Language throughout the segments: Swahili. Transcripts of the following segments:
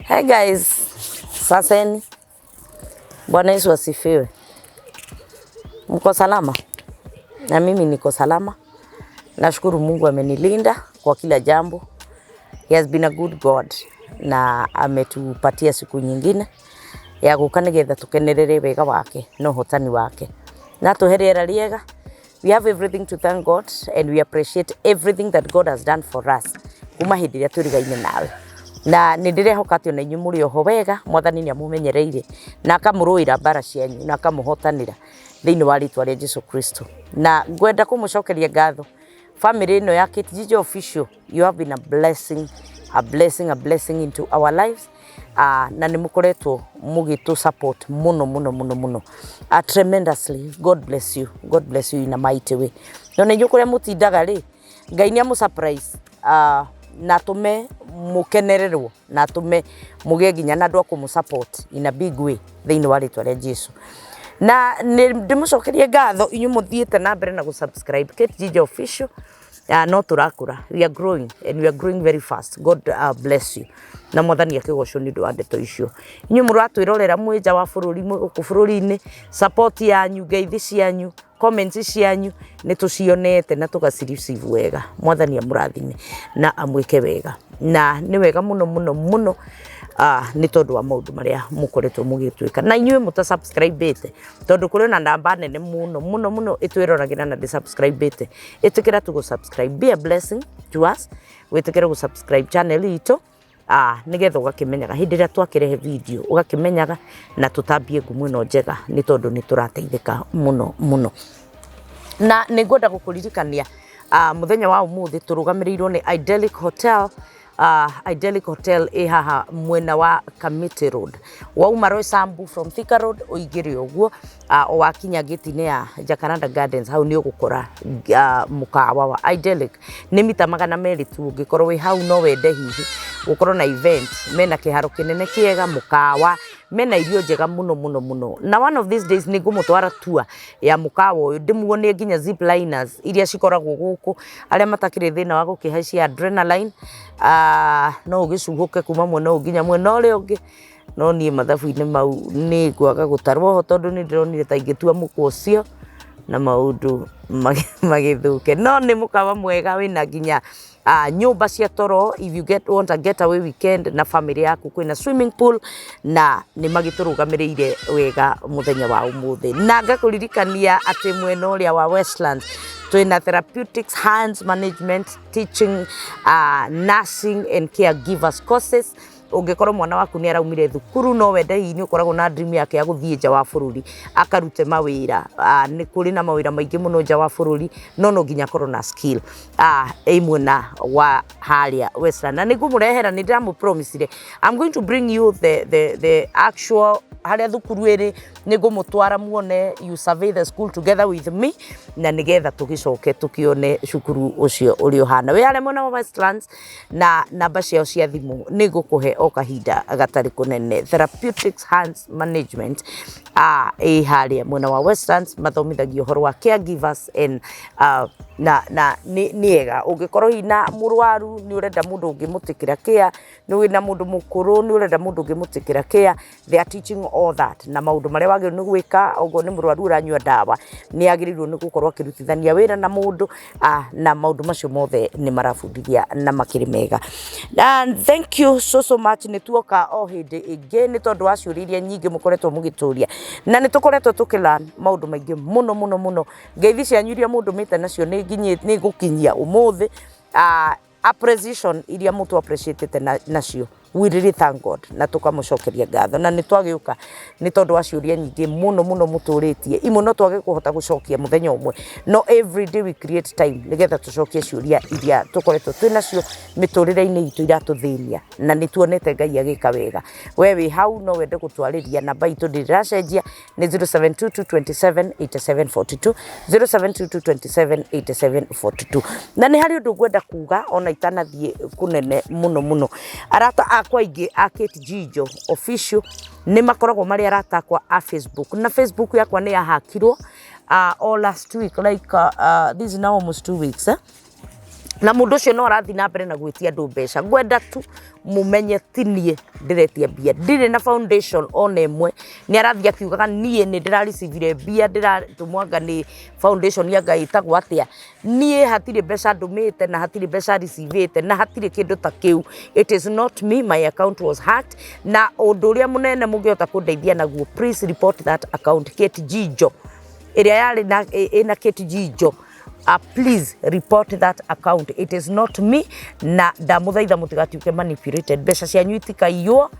Hey guys, saseni. Bwana Yesu asifiwe. Mko salama? Na mimi niko salama. Nashukuru Mungu amenilinda kwa kila jambo. He has been a good God na ametupatia siku nyingine ya gukanigetha tukenerere wega wake no hotani wake. Na tuherera riega. We have everything to thank God and we appreciate everything that God has done for us. Kuma hindi ria turigaine nawe. Na nindirehoka ati ona inyu muri oho wega mwathani ni amumenyereire na akamuruira bara cianyu na akamuhotanira thiini wa ritwa ria Jesu Kristo. Na ngwenda kumucokeria ngatho family ino ya Kate Jijo official. You have been a blessing into our lives. Na nimukoretwo mugitu support muno tremendously. God bless you in a mighty way. None nyukure mutindaga ri Ngai ni amu surprise na tume mukenererwo na tume muge ginya na ndwa kumusupport in a big way thiini wa ritwa ria Jesu. Na ndimucokerie ngatho inyu muthiete na mbere na gusubscribe Kate Jijo official. No turakura, we are growing and we are growing very fast. God bless you. Na mwathani akigocwo ni ndu wa ndeto icio. Inyu muratwirorera mwija wa bururi guku bururi-ini, support yanyu, ngeithi cianyu, comments cianyu ni tucionete na tugaciriceive wega. Mwathani amurathime na amwike wega. Na ni wega muno ni tondu wa maundu maria mukoretwo mugitwika. Na inyu mutasubscribe-ite tondu kuri na namba nene muno itwiroragira na subscribe-ite. Itikira tu subscribe, be a blessing to us. Witikira gu subscribe channel ito. Nigetha ugakimenyaga hindi ria twakirehe video ugakimenyaga na tutambie ngumu ino njega ni tondu ni turateithika muno. Na ningwenda gukuririkania muthenya wa umuthi turugamirirwo ni Idyllic Hotel. Idyllic Hotel haha mwena wa Kamiti Road. Wauma Roysambu from Thika Road uigire uguo wakinya gate-ini ya Jacaranda Gardens hau ni ugukora mukawa wa Idyllic. Ni mita 200 tu ungikorwo wi hau no wende hihi gukorwo na event mena kiharo kinene kiega mukawa mena irio njega muno. Na one of these days ni ngumutwara tour ya mukawa uyu ndimuonie nginya zip liners iria cikoragwo guku aria matakire thina wa gukihaicia adrenaline. No ugicuhuke kuma mwena nginya mwena uria ungi no nie mathabu-ini mau ni ngwaga gutarwo ho tondu ni ndironire ta ingitua muko ucio na maundu magithuke. No ni mukawa mwega wina nginya nyumba cia toro if you want a getaway weekend na family yaku kwina swimming pool na ni magiturugamiriire wega muthenya wa umuthi. Na ngakuririkania ati mwena uria wa Westlands twina therapeutics, hands management, teaching, nursing and caregivers courses. Ungikorwo mwana waku ni araumire thukuru no wende hihi ni ukoragwo na dream yake ya guthie nja wa bururi akarute mawira. Ni kuri na mawira maingi muno nja wa bururi no nginya korwo na skill mwena wa haria Westland. Na nigumurehera ni ndamu promisire I'm going to bring you the actual haria thukuru iri nigumutwara muone you survey the school together with me na nigetha tugicoke tukione cukuru ucio uri ohana we haria mwena wa Westlands. Na namba ciao cia thimu nigukuhe o kahinda gatari kunene. Therapeutics, hands management haria mwena wa Westlands mathomithagio horo wa caregivers and niega ungikorwo hina murwaru ni urenda mundu ungimutikira care ni wina mundu mukuru ni urenda mundu ungimutikira care they are teaching all that. Na maundu maria wagire ni gwika ogo ni murwaru uranyua dawa ni agirirwo ni gukorwo akirutithania wira na mundu na maundu macio mothe ni marafundithia na makiri mega. And thank you so much ni tuoka o hindi ingi ni tondu wa ciuriria nyingi mukoretwo mugituria na ni tukoretwo tukilan maundu maingi muno. Ngeithi cianyu iria mundu mite nacio ni gukinyia umuthi appreciation iria mutu appreciate nacio. We really thank God na tukamucokeria ngatho na ni twagiuka ni tondu wa ciuria nyingi muno muturitie imwe no twage kuhota gucokia muthenya umwe no every day we create time nigetha tucokie ciuria iria tukoretwo twinacio miturire-ini itu iratuthinia na ni tuonete Ngai agika wega. We wi hau no wende gutwariria namba itu ndiracenjia ni 0722278742 0722278742. Na ni hari undu ngwenda kuga ona itanathie kunene muno arata akwa ingi a Kate Jijo official ni makoragwo mari arata akwa a Facebook na Facebook yakwa ni yahakirwo all last week like this is now almost 2 weeks na mundu ucio no arathi na mbere na gwitia andu mbeca ngwenda tu mumenye tinie ndiretia bia ndire na foundation ona imwe ni arathi akiugaga nie ni ndira receive bia ndiratumwanga ni foundation ya Ngai itagwo atia nie hatire mbeca ndumite na hatire mbeca receive na hatire kindu ta kiu. It is not me, my account was hacked na undu uria munene mungiota kundeithia naguo please report that account Kate Jijo iria yari na ina Kate Jijo. Please report that account. It is not me na ndamuthaitha mutigatuke manipulated mbeca cianyu itikaiywo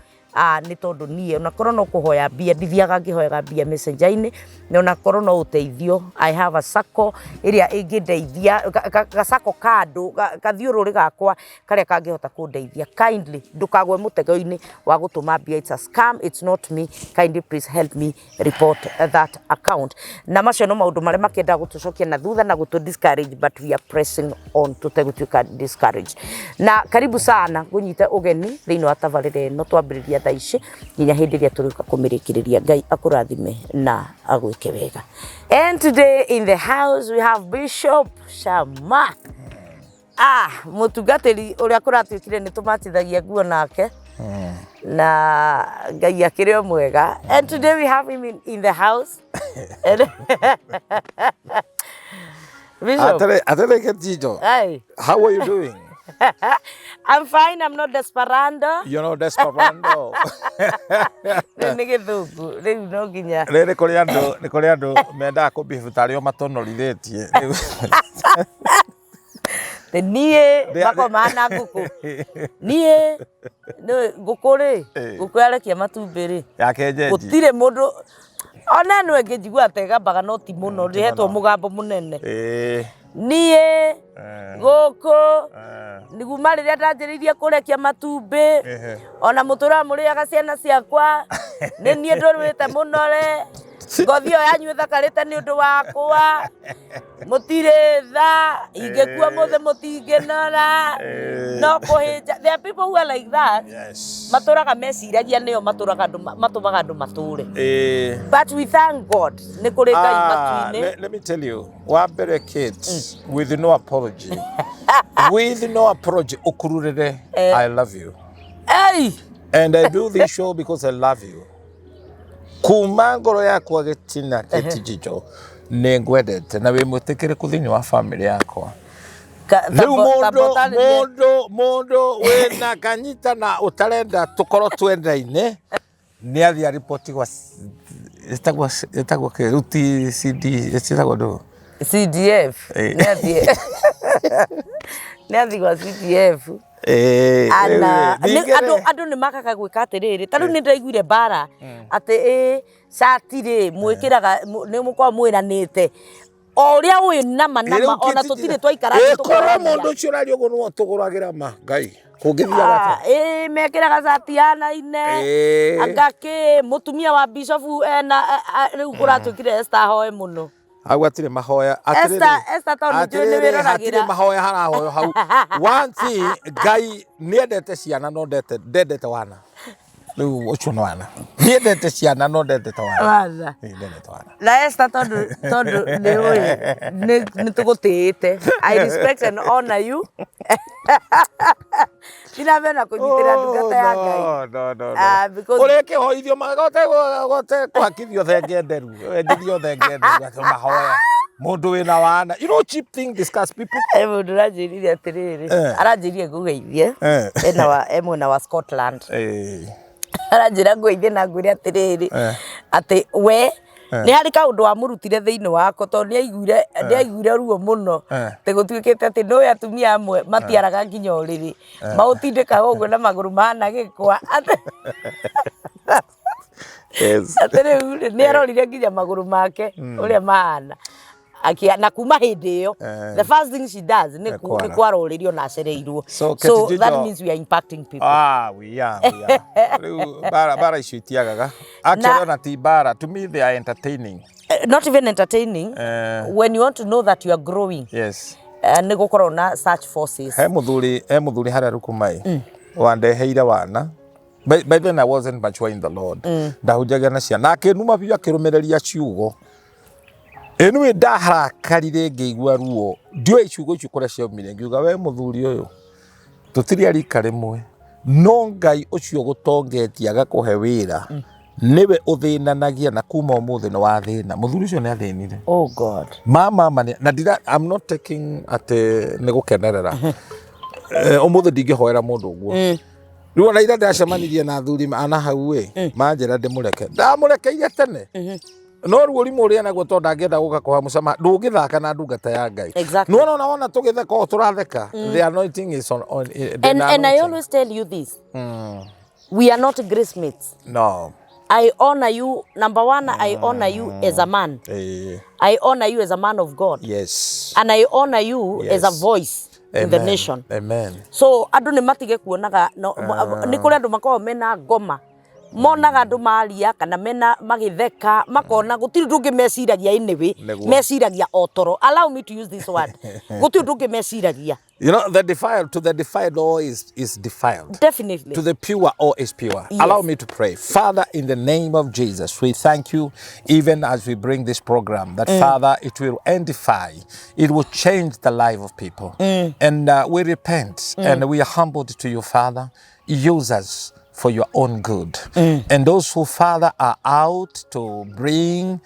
ni tondu nie ona korwo no kuhoya bia ndithiaga ngihoyaga bia messenger-ini na ona korwo no uteithio I have a sacco iria ingindeithia ga sacco kando kathiururi gakwa karia kangihota kundeithia. Kindly ndukagwe mutego-ini wa gutuma bia. It's a scam, it's not me. Kindly please help me report that account. Na macio no maundu maria makenda gutucokia na thutha na gutu discourage, but we are pressing on tutegutuika discourage. Na karibu sana gunyite ugeni thiini wa tabarire no twambiriria thaici nginya hindi iria turika kumirikiriria. Ngai akurathime na agwike wega. And today in the house we have Bishop Shammah. Mutungatiri uria kuratuikire ni tumatithagia nguo nake na Ngai akire mwega. And today we have him in the house. Bishop Atele Kate Jijo. Hey. How are you doing? I'm fine, I'm not desperando. You're not desperando. Nige thugu, riu no nginya. Ni kuri andu menda ku bifutario matonorithitie. Nie bakomana nguku. Nie no ngukuri, ngukwalekia matumbiri. Yake jeji. Gutire mundu ona no ngejigua ategambaga no ti muno rihetwo mugambo munene. Nie guku niguma riria ndanjiririe kurekia matumbi ona mutura muriaga ciana ciakwa ni nie ndorwite munore ngothi yo yanyu thakarite ni undu wakwa mutire tha ingekua muthe mutingenora no kuhinja. There are people who are like that. Yes. Maturaga meciragia nio maturaga matumaga andu mature. But we thank God ni kuri Ngai matuine. Let me tell you, wambere Kate, with no apology. With no apology, ukururere, I love you. Hey! And I do this show because I love you. Kuma ngoro yakwa gitina Kate Jijo nengwedete na wi mutikire kuthini wa family yakwa. Riu mundu wina kanyita na utarenda tukoro twenda-ine ni athia report gwa etagwa ke ruti CD etagwa do CDF ni athia gwa CDF. Andu ni makaga gwika atiriri taru ni ndaiguire bara ati satire mwikiraga ni mukwa mwiranite oria uyu nama ona tutire twaikara tukora mundu ucio rario go no tuguragira ma Ngai kungithia gata mekiraga ciahanaine angaki mutumia wa Bishop na riu kuratukire Esther hoe muno agwatire mahoya Esther tondu njui ni wiroragira mahoya harahoyo hau one thing Ngai niendete ciana no ndendete wana riu ucio no wana niendete ciana no ndendete wana ndendete wana na Esther tondu ni uyu ni tugutite. I respect and honor you. Ina vena kunyitira ndungata ya Ngai. No. Because ureke hoithio magote kwakithio thenge nderu endithio thenge nderu mahoya mundu wina wana. You know cheap thing discuss people. Mundu ranjiririe atiriri aranjirie ngugeithie emwe na wa Scotland. Aranjira ngugeithie na ngwire atiriri ati we ni hari kaundu wa murutire thiini wako to ni aiguire ruo muno te gutuikite ati no atumia amwe matiaraga nginya uriri mautindika uguo na maguru mana gikwa atiri ni arorire nginya maguru make uria mahana akia na kuma hindi iyo the first thing she does ni kwaroririo na acereiruo. So that means we are impacting people. We are bara icio itiagaga actually na ti bara. To me they are entertaining. Not even entertaining. When you want to know that you are growing. Yes. Ni gukorwo na search forces. He muthuri haria rukumai wandeheire wana. By then I wasn't mature in the Lord. Ndahujaga na ciana akinuma biu akirumireria ciugo Enwe ndaharakarire ngeigua ruo ndio icugo icio kora cia umire ngiuga we muthuri uyu tutiri ari karemwe no ngai ucio gutongetie agakuhe wira niwe uthinanagia na kuma umuthi no wathina muthuri ucio ni athinire. Oh God. Mama na dira I'm not taking at ne gukenerera umuthi ndingihoera mundu uguo riu na ira ndacemanirie na athuri ana hau we manjira ndimureke ndamurekeire tene no ruori muria naguo to ndangenda guka kwa mucama ndungithaka na ndungata ya ngai. No naona tugitheka o turatheka the anointing is on and I always tell you this we are not grace mates. No, I honor you. Number one, I honor you as a man. I honor you as a man of God. Yes. And I honor you as a voice in the nation. Amen. So andu ni matige kuonaga ni kuri andu makao mena ngoma monaga andu maria kana mena magitheka makona gutiri ndungi meciragia inewe meciragia otoro. Allow me to use this word. Gutiri ndungi meciragia. You know, the defiled all is defiled. Definitely. To the pure all is pure. Yes. Allow me to pray. Father, in the name of Jesus, we thank you even as we bring this program that Father, it will edify, it will change the life of people. And we repent and we are humbled to you, Father. Use us for your own good. And those who, Father, are out to bring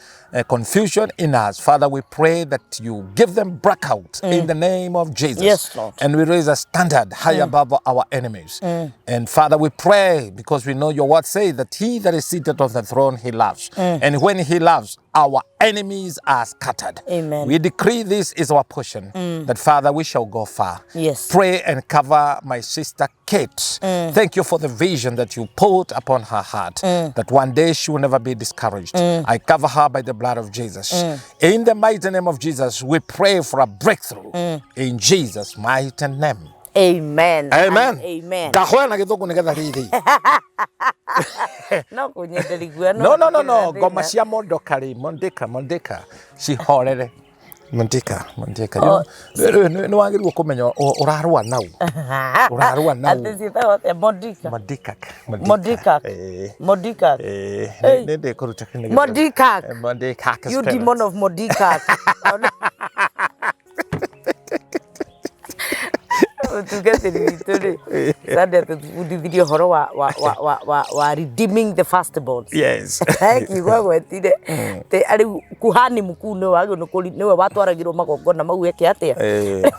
confusion in us, Father, we pray that you give them breakout in the name of Jesus. Yes, Lord. And we raise a standard high above our enemies. And Father, we pray because we know your word says that he that is seated on the throne, he loves. And when he loves, our enemies are scattered. Amen. We decree this is our portion, that Father, we shall go far. Yes. Pray and cover my sister Kate. Thank you for the vision that you put upon her heart, that one day she will never be discouraged. I cover her by the blood of Jesus. In the mighty name of Jesus, we pray for a breakthrough. In Jesus' mighty name. Amen. Amen. Amen. No kunyendeligua no. Ngoma cia mondokari mondeka cihorere mondeka no wagirwo kumenya urarua nau ati citagwo modika nende kuruta modika you demon of modika Tugetiri horo wa redeeming the firstborns. Yes. Kiugo gwetire te ari kuhani mukuu no wagio niwe watwaragirwo magongona mau eke atia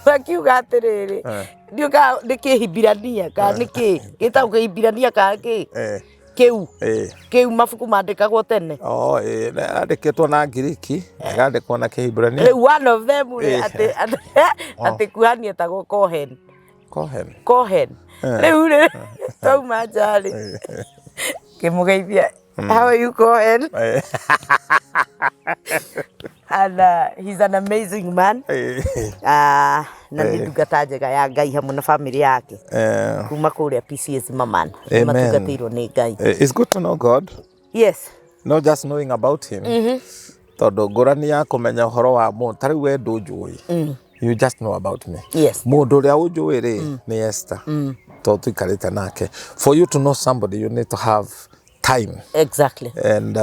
akiuga atiriri ndiuka nikihibirania ka niki gitau kihibirania ka ki kiu mafuku mandikagwo tene andiketwo na Ngiriki agandikwo na Kihibirania. One of them ati kuhani etagwo Cohen. Riu tauma jari kimugeithia. How are you, Cohen? And he's an amazing man. Na ndungata njega ya Ngai hamwe na family yake. Kuma kuria PCS Maman. Matugatirwo ni Ngai. It's good to know God. Yes. Not just knowing about him. Tondu ngurani ya kumenya uhoro wa mundu tari we ndunjui. You just know about me. Yes. Mundu uria unjui ri ni Esther. To tuikarite nake. For you to know somebody, you need to have time. Exactly. And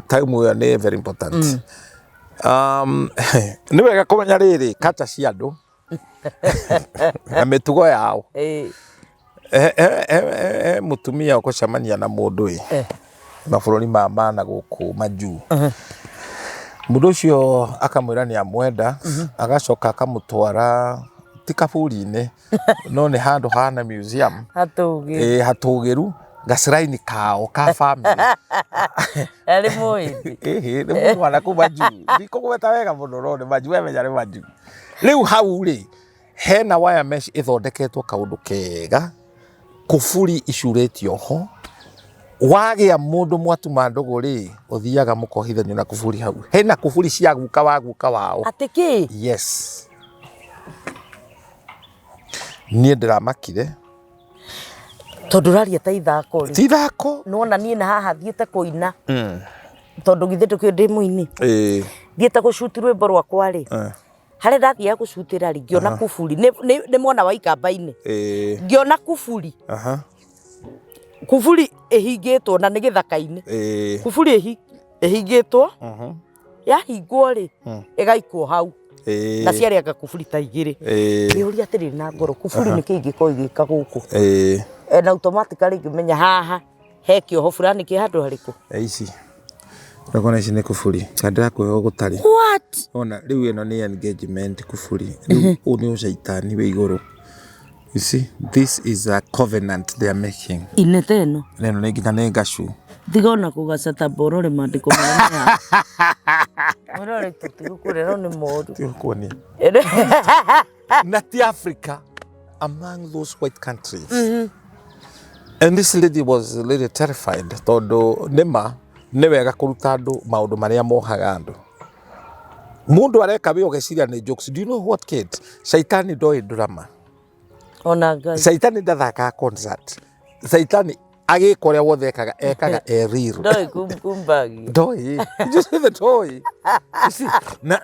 time we are very important. Ni wega kumenya riri kacha cia andu na mitugo yao. Mutumia ukucemania na mundu mabururi ma na guku maju. Mundu ucio akamwira ni amwenda agacoka akamutwara tikaburi-ini no ni handu hana museum hatugiru gasiraini kao ka family ari muindi ni mwana ku maju ndikugweta wega muno no ni maju emenya ni maju riu hau ri hena wire mesh ithondeketwo kaundu kega kuburi icuretio ho wagia mundu mwatuma ndogo ri uthiaga mukohithanio na kuburi hau hena kuburi cia guka wao atiki. Yes. Nie ndiramakire tondu raria ta ithako ri ti ithako nona nie na haha thiete kuina tondu githe tukio ndi muini thiete gucuti rwimbo rwakwa ri hare ndathia gucutira ri ngiona kuburi ni mwana wa ikamba-ini ngiona kuburi kuburi ihingitwo na ni githaka-ini kuburi ihingitwo yahingwo ri igaikwo hau na ciarĩ anga kuburi ta igĩrĩ ngĩũria atĩrĩ na ngoro kuburi nĩ kĩĩ ingĩkorwo igĩka gũkũ na automatically ngĩmenya haha he kĩoho fulani kĩ handũ harĩkũ ici ndakona ici nĩ kuburi kandi yakwĩho gũtarĩ ona rĩu ĩno nĩ engagement kuburi rĩu ũũ nĩ ũcaitani wĩ igũrũ. You see, this is a covenant they are making. Ineteno. Neno nĩ nginya nĩ ngacu. Thigona kugacata borore mandĩko marĩa. Borore tutigũkũrĩrwo nĩ moru. Tikuonia. Na ti Africa among those white countries. And this lady was really terrified. Tondũ nĩma nĩ wega kũruta andũ maũndũ marĩa mohaga andũ. Mũndũ areka wĩ ũgeciria nĩ jokes. Do you know what, Kate? Shaitani ndoĩ drama. Ona Ngai. Shaitani ndathakaga concert. Shaitani agĩka ũrĩa wothe ekaga real. Ndoĩ kumkumbagi. Ndoĩ. Just the toy. Na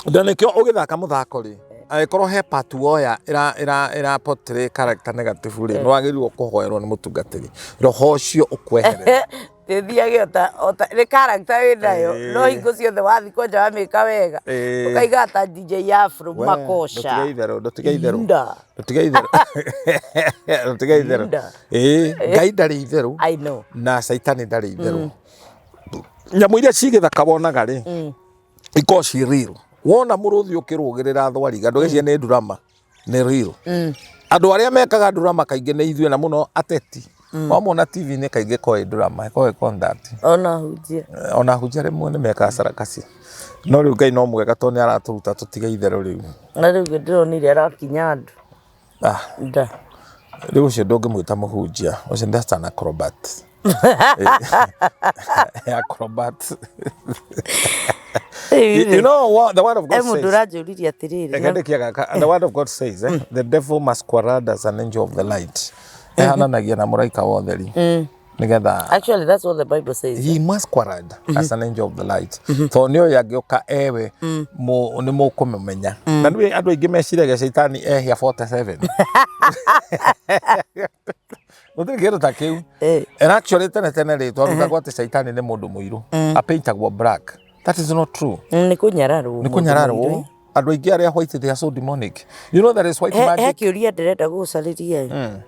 nĩkĩo ũgĩthaka mũthako rĩ. Angĩkorwo he part woya ĩra portray character negative rĩ, nĩ wagĩrĩirwo kũhoerwo nĩ mũtungatĩri. Roho ũcio ũkwehere. Tethiage ota nĩ character wĩnayo no hingo ciothe wathiĩ kwanja wamĩka wega ũkaiga ta DJ Afro makosha ndũtige itherũ Ngai ndarĩ itherũ na Saitani ndarĩ itherũ. Nyamũ iria cigĩthaka wonaga rĩ ikoragwo ci real. Wona mũrũthi ũkĩrũgĩrĩra thwariga ndũgecirie nĩ drama, nĩ real. Andũ arĩa mekaga drama kaingĩ nĩ ithuĩ na mũno ateti. Wamona TV-inĩ kaingĩ koe drama, koe content. Ona hujia rĩmwe nĩ mekaga sarakasi. No rĩu Ngai no mwega tondũ nĩ aratũruta tũtige itherũ rĩu. Na rĩu ndĩronire arakinya andũ. Nda. Rĩu ũcio ndũngĩmwĩta mũhunjia, ũcio that's an acrobat. Acrobat. You know what the word of God says? The word of God says, the devil masquerade as an angel of the light. Ehananagia na mũraika wa ũtheri. Actually, that's what the Bible says. He masquerade as an angel of the light. So nĩo yagĩũka ewe nĩ mũkũmũmenya. Na nĩ andũ aingĩ meciragia Shaitani ehia 47. Mũthĩ kĩndũ ta kĩu. And actually tene rĩ twarutagwo atĩ Shaitani nĩ mũndũ mũirũ. Apaintagwo black. That is not true. Nĩ kũnyararwo. Nĩ kũnyararwo. Andũ aingĩ arĩa white they are so demonic. You know there is white magic. He kĩũria ndĩrenda gũgũcarĩria.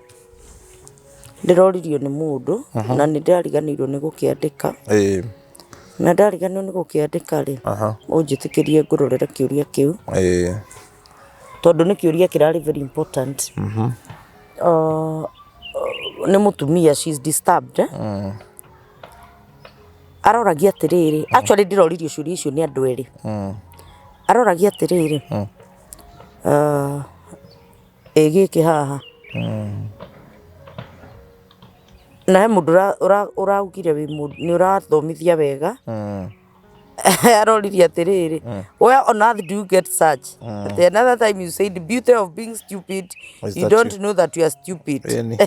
Ndĩroririo nĩ mũndũ na nĩ ndariganĩirwo nĩ gũkĩandĩka. Na ndariganĩirwo nĩ gũkĩandĩka rĩ. Ũnjĩtĩkĩrie ngũrorere kĩũria kĩu. Tondũ nĩ kĩũria kĩrarĩ very important. Nĩ mũtumia, she's disturbed. Aroragia atĩrĩrĩ. Actually ndĩroririo ciũria icio nĩ andũ erĩ. Aroragia atĩrĩrĩ. Gĩkĩ haha. Na he mũndũ ũraugire wĩ mũndũ nĩ ũrathomithia wega. Aroririe atĩrĩrĩ. Where on earth do you get such? The another time you said the beauty of being stupid, you don't know that you are stupid. Niĩ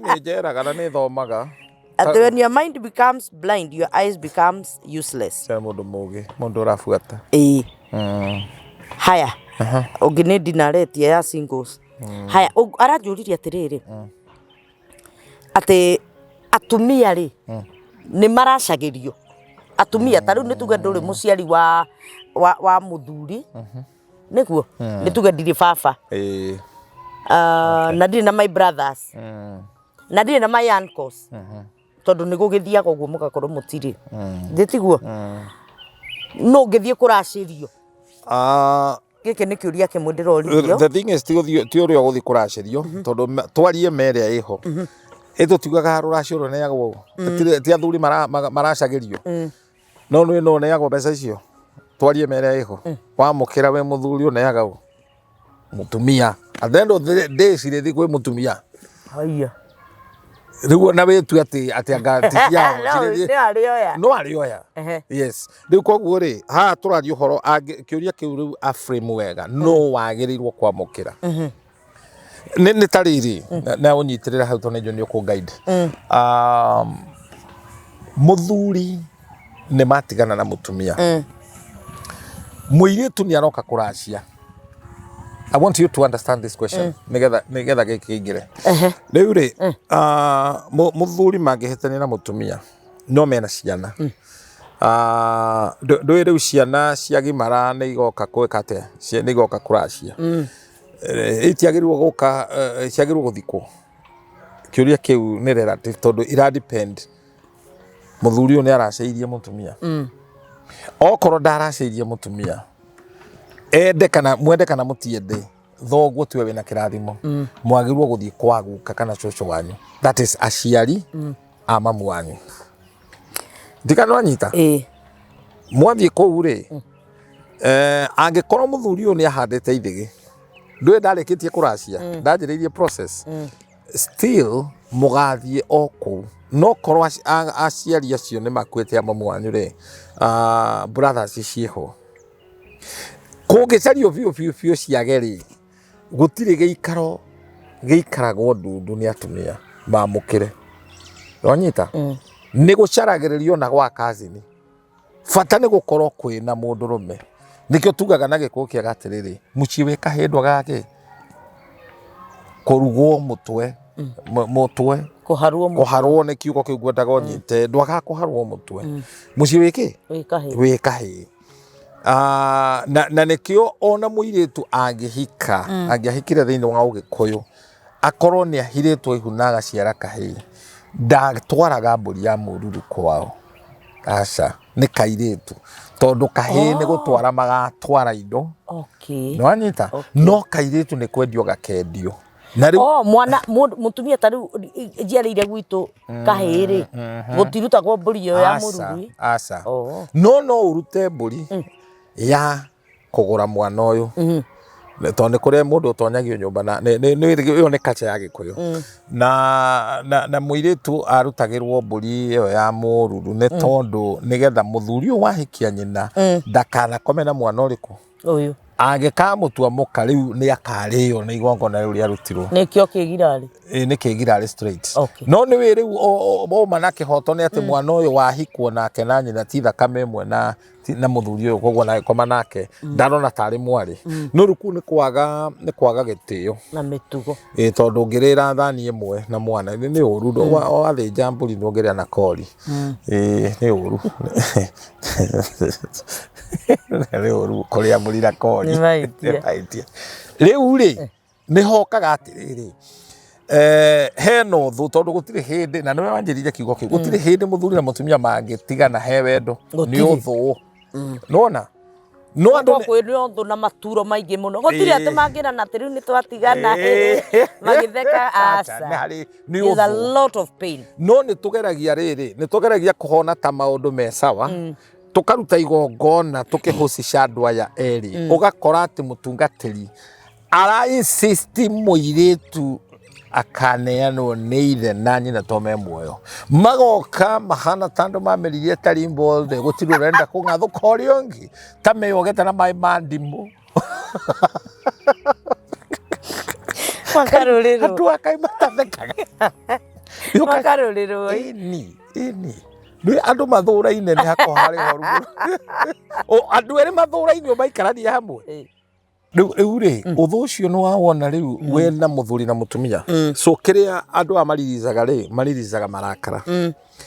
nĩ njeraga na nĩ thomaga. And when your mind becomes blind, your eyes becomes useless. Mũndũ mũgĩ, mũndũ ũrabuata. Haya. Ũngĩ nĩ ndinaretia ya singles. Haya, aranjũririe atĩrĩrĩ. Ate atumia rĩ nĩ maracagĩrio. Atumia ta rĩu nĩ tuge ndũrĩ mũciari wa mũthuri. Nĩguo nĩ tuge ndirĩ baba. Na ndirĩ na my brothers. Na ndirĩ na my uncles. Tondũ nĩ gũgĩthiaga ũguo mũgakorwo mũtirĩ. Ndĩtiguo. No ũngĩthiĩ kũracĩrio. Gĩkĩ nĩ kĩũria kĩmwe ndĩroririo. The thing is ti ũrĩa ũgũthiĩ kũracĩrio tondũ twarie merĩa ĩho. Eto tugaga rũracio neagwo ti athuri maracagĩrio. No nĩ neagwo mbeca icio. Twarie merĩa ĩho. Wamũkĩra we mũthuri neagwo. Mũtumia. At the end of the day cirĩthi kwĩ mũtumia. Haiya. Rĩu na wetu atĩ angati yao no arĩoya. Yes. Rĩu koguo rĩ haha tũraria ũhoro kĩũria kĩu rĩu a frame wega no wagĩrĩirwo kwamũkĩra. Nĩ ta rĩrĩ na ũnyitĩrĩra hau tondũ nĩ ũkũ guide. Mũthuri nĩ matigana na mũtumia. Mũirĩtu nĩ aroka kũracia. I want you to understand this question. Nĩgetha gĩkĩ kĩingĩre. Rĩu rĩ mũthuri mangĩhĩtania na mũtumia no mena ciana. ndå rä u ciana ciagimara nä igoka kwä te nä igoka kå racia itiagä rwo gå ka ciagä rwo gå thikwo kä å ria kä u nä relative tondå iradepend må thuri å nä araceirie må tumia okorwo ndaraceirie må tumia ende kana mwende kana må tiende thoguo tiwe wä na kä rathimo mwagä rwo gå thiä kwa guka kana cåcå wanyu that is aciari a mamu wanyu ndikano anyita mwathiä kå u rä angä korwo må thuri å nä ahandä te ithigä ndå ndarä kä tie kå racia ndanjä rä irie process still må gathiä o kå u no korwo aciari acio nä makuä te a mamu wanyu rä brothers ciĩho kå ngä cario biå ciage rä gå tirä gä ikaro gä ikaragwo ndundu nä atumia mamå kä re wanyita nä gå caragä rä rio na gwa kazini bata nä gå korwo kwä na må ndå rå me nä kä o tugaga na gä kå kä aga atä rä rä må ciä wä kahä ndwa gake kå rugwo må twe kå harwo nä kiugo kä u ngwendaga å nyite ndwaga kå harwo må twe må ciä wä kä wä kahä na nä kä o ona må irä tu angä hika angä ahikire thä inä wa å gä kå yå akorwo nä ahirä two ihu na agaciara kahä ndatwaraga mbå ri ya må ruru kwao aca nä kairä tu tondå kahä nä gå twara magatwara indo nä wanyita no kairä tu nä kwendio gakendio mwana må tumia ta rä u njiarä ire gwitå kahä rä gå tirutagwo mbå ri ä yo ya må ruru aca no å rute mbå ri ya kå gå ra mwana å yå tondå nä kå rä må ndå å tonyagio nyå mba ä yo nä kaca ya gä kå yå na må irä tu arutagä rwo mbå ri ä yo ya må ruru nä tondå nä getha må thuri å wahikia nyina ndakanakome na mwana å rä kå angä kamå tua må ka rä u nä akarä o nä igongona rä u rä arutirwo nä kä o kä girarä nä kä girarä no nä wä rä u oma na kä hoto nä atä mwana å yå wahikwo nake na nyina ti thakame ä mwe na må thuri å yå koguo nagäkoma nake ndarona tarä mwarä no rå ku nä kwaga gä tä o na mä tugo tondå å ngä rä ra thani ä mwe na mwana nä å ru athä nja mbå ri nä å ngä rä a na kori nä å ru nä å ru kå rä a må rira kori rä u rä nä hokaga atä rä rä hena å thå tondå gå tirä hä ndä na nä we wanjä rire kiugo kä gå tirä hä ndä må thuri na må tumia mangä tigana he wendo nä å thå nona no andå kwä rä thå na maturo maingä må no gå tirä atä mangä rana atä rä u nä twatigana magä theka aca no nä tå geragia rä rä nä tå geragia kå hona ta maå ndå me sawa tå karuta igongona tå kä hå cica andå aya erä å gakora atä må tungatä ri ara må irä tu akaneanwo nä ithe na nyina to me muoyo magoka mahana tandå mameririe tarimbolde gå tirå renda kå ngathå ka å rä å ngä ta meyogete na maä ma ndimå makarå rä rwo andå akai matathekaga makarå rä rwo nä andå mathå raine nä hako harä horu andå erä mathå raine o maikarania hamwe rä u rä å thå å cio nä wawona rä u we na må thuri na må tumia so kä rä a andå a mariricaga rä mariricaga marakara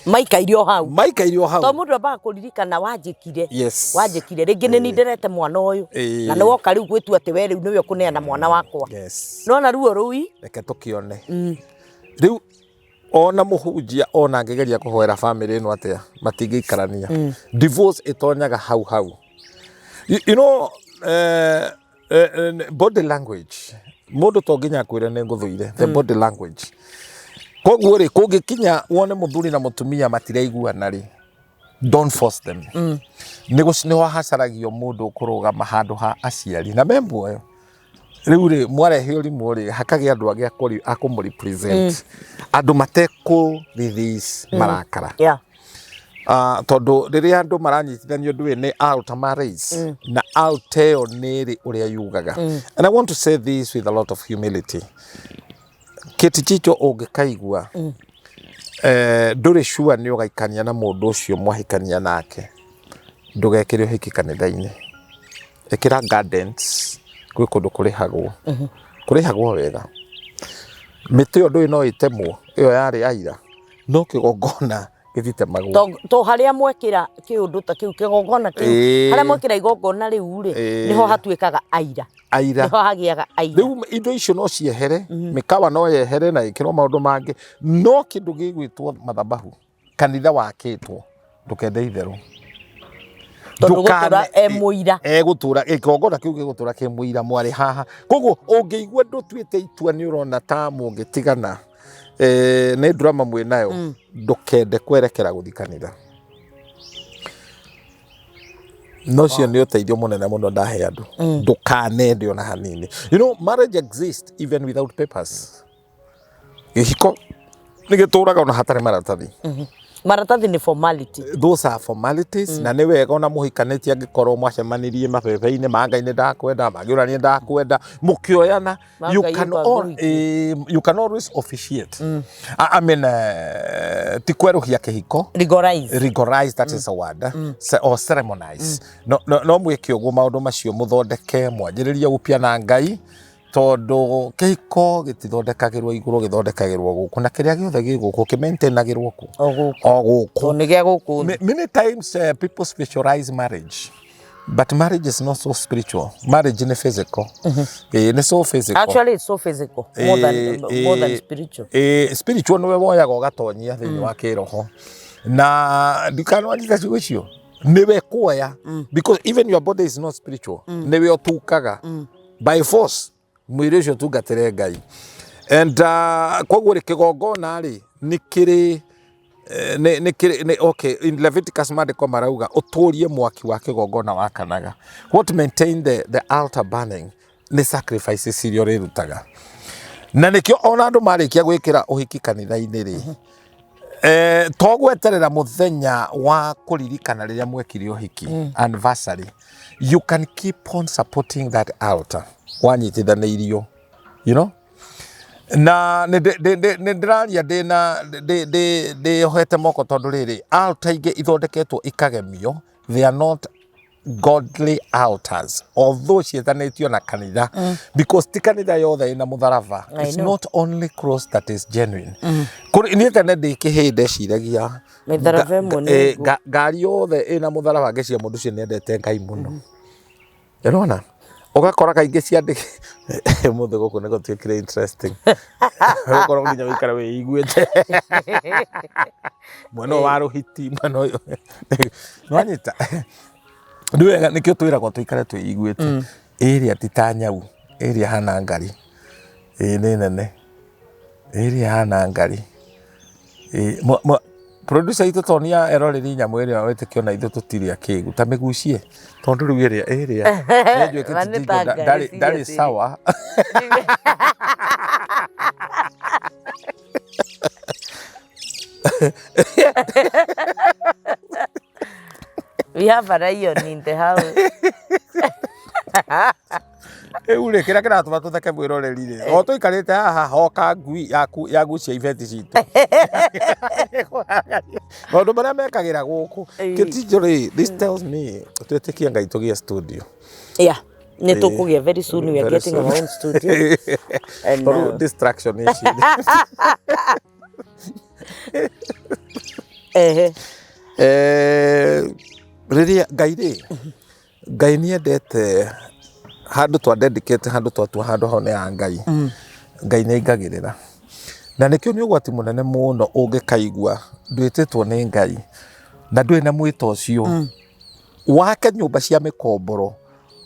maikairio hau to må ndå ambaga kå ririkana wanjä kire rä ngä nä ninderete mwana å yå na nä woka rä u gwä tu atä we rä u nä we å kå neana mwana wakwa nona ruo rå i reke tå kä one rä u ona må hunjia ona ngä geria kå hoera bamä rä ä no atä a matingä ikarania divorce ä tonyaga hau you know body language mundu to nginya kwire ne nguthuire the body language koguo ri kå kinya wone muthuri na mutumia matiraiguana ri don't force them nä wahacaragio mundu kurugama handu ha aciari na membuoyo riu ri mwarehe urimu ri hakage andu age akå må represent andu matekå release marakara tondå rä rä a andå maranyitithanio ndå nä altamaris na alteo nä rä å rä a yugaga and I want to say this with a lot of humility Kate Jijo å ngä kaigua ndå rä cua nä å gaikania na må ndå å cio mwahikania nake ndå gekä re å hiki kanitha-inä ä kä ra gardens gwä kå ndå kå rä hagwo wega mä tä ä yo ndå ä no ä temwo ä yo yarä aira no kä gongona githite magwo to haria mwekira kiundu ta kiu kigongona kiu haria mwekira igongona riu ri niho hatuikaga aira niho hagiaga aira riu indo icio no ciehere mikawa no yehere na ikirwo maundu mangi no kindu gigwitwo mathabahu kanitha wakitwo ndukende itheru gutura emuira gutura ikongona kiu gigutura kimuira mwari haha koguo ungiigua ndutwite itua ni urona ta mungitigana ne drama mwe nayo ndukende kwerekera guthikanira no cio ni uteithio munene muno ndahe andu ndukane ndio na hanini you know marriage exists even without papers gihiko nigituraga ona hatare maratathi maratathi ni formality those are formalities na ni wega ona muhikanĩtie angĩkorwo mwacemanirie mabebe-inĩ mangai-inĩ ndakwenda magiũrania ndakwenda mukioyana you can always officiate I mean ti kweruhia kĩhiko rigorize that is a word or ceremonize no mwĩke ũguo maũndũ macio mũthondeke mwanjĩrĩrie gũpia na Ngai tondu kihiko gitithondekagirwo iguru githondekagirwo guku na kiria giothe giguku kimaintainagirwo ku o guku ni gia guku many times people spiritualize marriage but marriage is not so spiritual marriage is physical ni so physical actually it's so physical more than spiritual spiritual no woyaga ugatonyia thiini wa kiroho na ndikano andika cicio niwe kuoya because even your body is not spiritual niwe otukaga by force mwiri ucio tungatire Ngai and koguo ri kigongona ri nikiri okay in Leviticus mandiko marauga uturie mwaki wa kigongona wakanaga what maintain the altar burning ni sacrifices irio rirutaga na nikio ona andu marikia gwikira uhiki kanitha-ini ri togweterera muthenya wa kuririkana riria mwekire uhiki anniversary you can keep on supporting that altar wanyitithaniirio you know na ndiraria ndina hoete moko tondu riri altar ingi ithondeketwo ikagemio they are not godly altars although ciethanitio na kanitha because ti kanitha yothe ina mutharaba it's not only cross that is genuine kuri ni tene ndikihinde ciragia mitharaba imwe ngari yothe ina mutharaba ngecia mundu cio nendete Ngai muno erona ugakora kaingi ciandike muthe guku niko twikire interesting ugakora nginya wikara wiiguite mweno wa ruhiti mweno uyu nwanyita ndiwega nikio twiragwo twikare twiiguite area titanyau area hana ngari ni nene area hana ngari producer itu tonia eroreri nyamu area wetekio na ithu tutiria kigu ta migucie tondu riu area nejwe kiti ndari sawa we have a lion in the house ule kira kiratuma tutheke mwiroreri ri o tuikarite haha hoka ngui ya gucia iveti citu maundu maria mekagira guku kitijori this tells me twetikia Ngai tugie studio ni tukugia very soon we are getting our own studio and distraction issue riria Ngai ni endete handu twa dedicate handu twa handu hone ya Ngai Ngai ni ingagirira na nikio ni ugwati munene muno ungikaigua ndwititwo ni Ngai na ndwi na mwito ucio wake nyumba cia mikomboro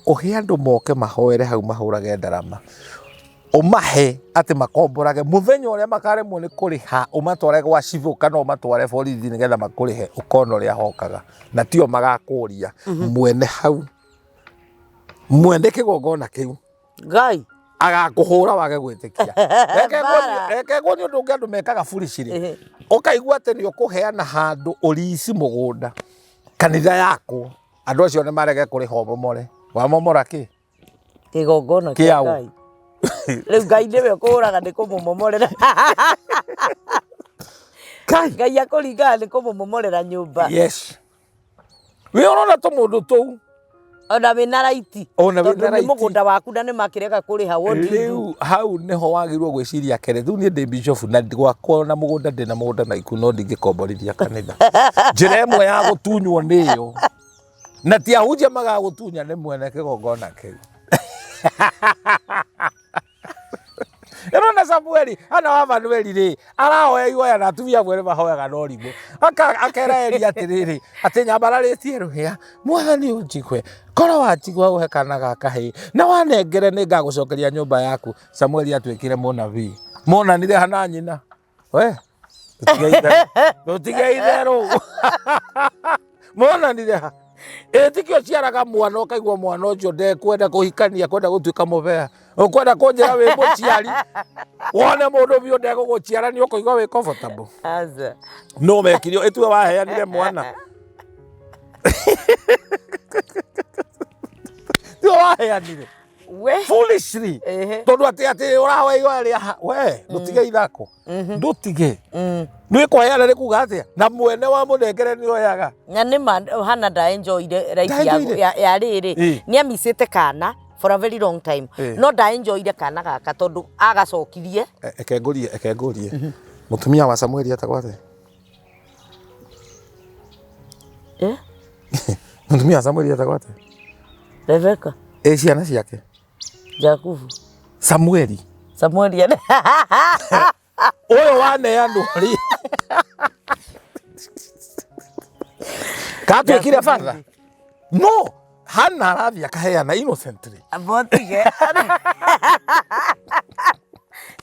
uhe andu moke mahoere hau mahurage ndarama umahe ati makomborage muthenya uria makaremwo ni kuriha umatware gwa civu kana umatware borithi nigetha makurihe ukono ria hokaga na tio magakuria mwene hau mwende kigongona kiu Ngai agakuhura wage gwitikia rekegwo ni undu ungi andu mekaga fulishiri ukaigua ati ni ukuheana handu urici mugunda kanitha yako andu acio ni marege kuriho bomore wa momora ki kigongona kia Ngai riu Ngai niwe ukuhuraga ni kumumomorera Ngai akuringana ni kumumomorera nyumba yes we urona to mundu tou Ona wina raiti. Ona wina raiti. Mugunda waku na ni makireka kuriha what do you? Hau niho wagirwo gwiciria kere thu ni ndi bishop na gwakwa na mugunda ndi na mugunda na ikuno ndingikomborithia kanitha. Njira imwe ya gutunywo niyo. Na ti ahunjia magagutunya ni mwene kigongona kiu. Erona Samueli ana wa Manueli ri arahoya igoya na atumia mwere mahoyaga no rimu akeraeria atiriri ati nyambararitie ruhia mwathani unjigwe koro wanjigwa uhe kana gaka hi na wanengere ni ngagucokeria nyumba yaku. Samueli atwikire munabii monanire hana nyina we tutigeitherũ monanire ha tikio ciaraga mwana ukaigwa mwana ucio ndekwenda kuhikania kwenda gutuika mubea ukwenda kunjira wi muciari wone mundu bio ndegũgũciara ni ukuigwa wi comfortable aza no mekirio itwe waheanire mwana tio waheanire we foolishly tondu ati urawe igwa we ndutige ithako ndutige nĩ kwaheana nĩ kuga atia na mwene wa munengere ni oyaga na nĩ hana da enjoy right ya riri ni amisite kana for a very long time no da enjoy kana gaka tondu agacokirie ekengurie mutumia wa Samueli atagwa atia mutumia wa Samueli atagwa atia Rebeka ciana ciake Jakubu Samueli oyo waneanwo ri katwikire father no hana arathia kaheana innocently abotige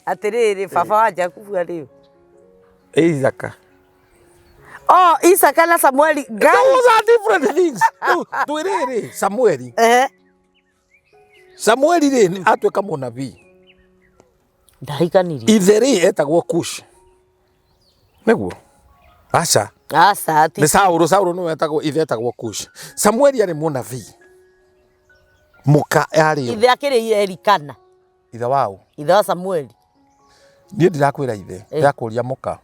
atiriri baba wa Jakubu ari Isaka Isaka na Samueli those are different things twiriri Samueli Samueli ri atweka munabii ndahikanirie itheri etagwo Kush neguo aca ati ni Sauro no etagwo ithe etagwo Kush. Samueli ari munabii muka ari ithe akiri Elikana ithe wao ithe wa Samueli ni ndirakwira ithe ndakuria muka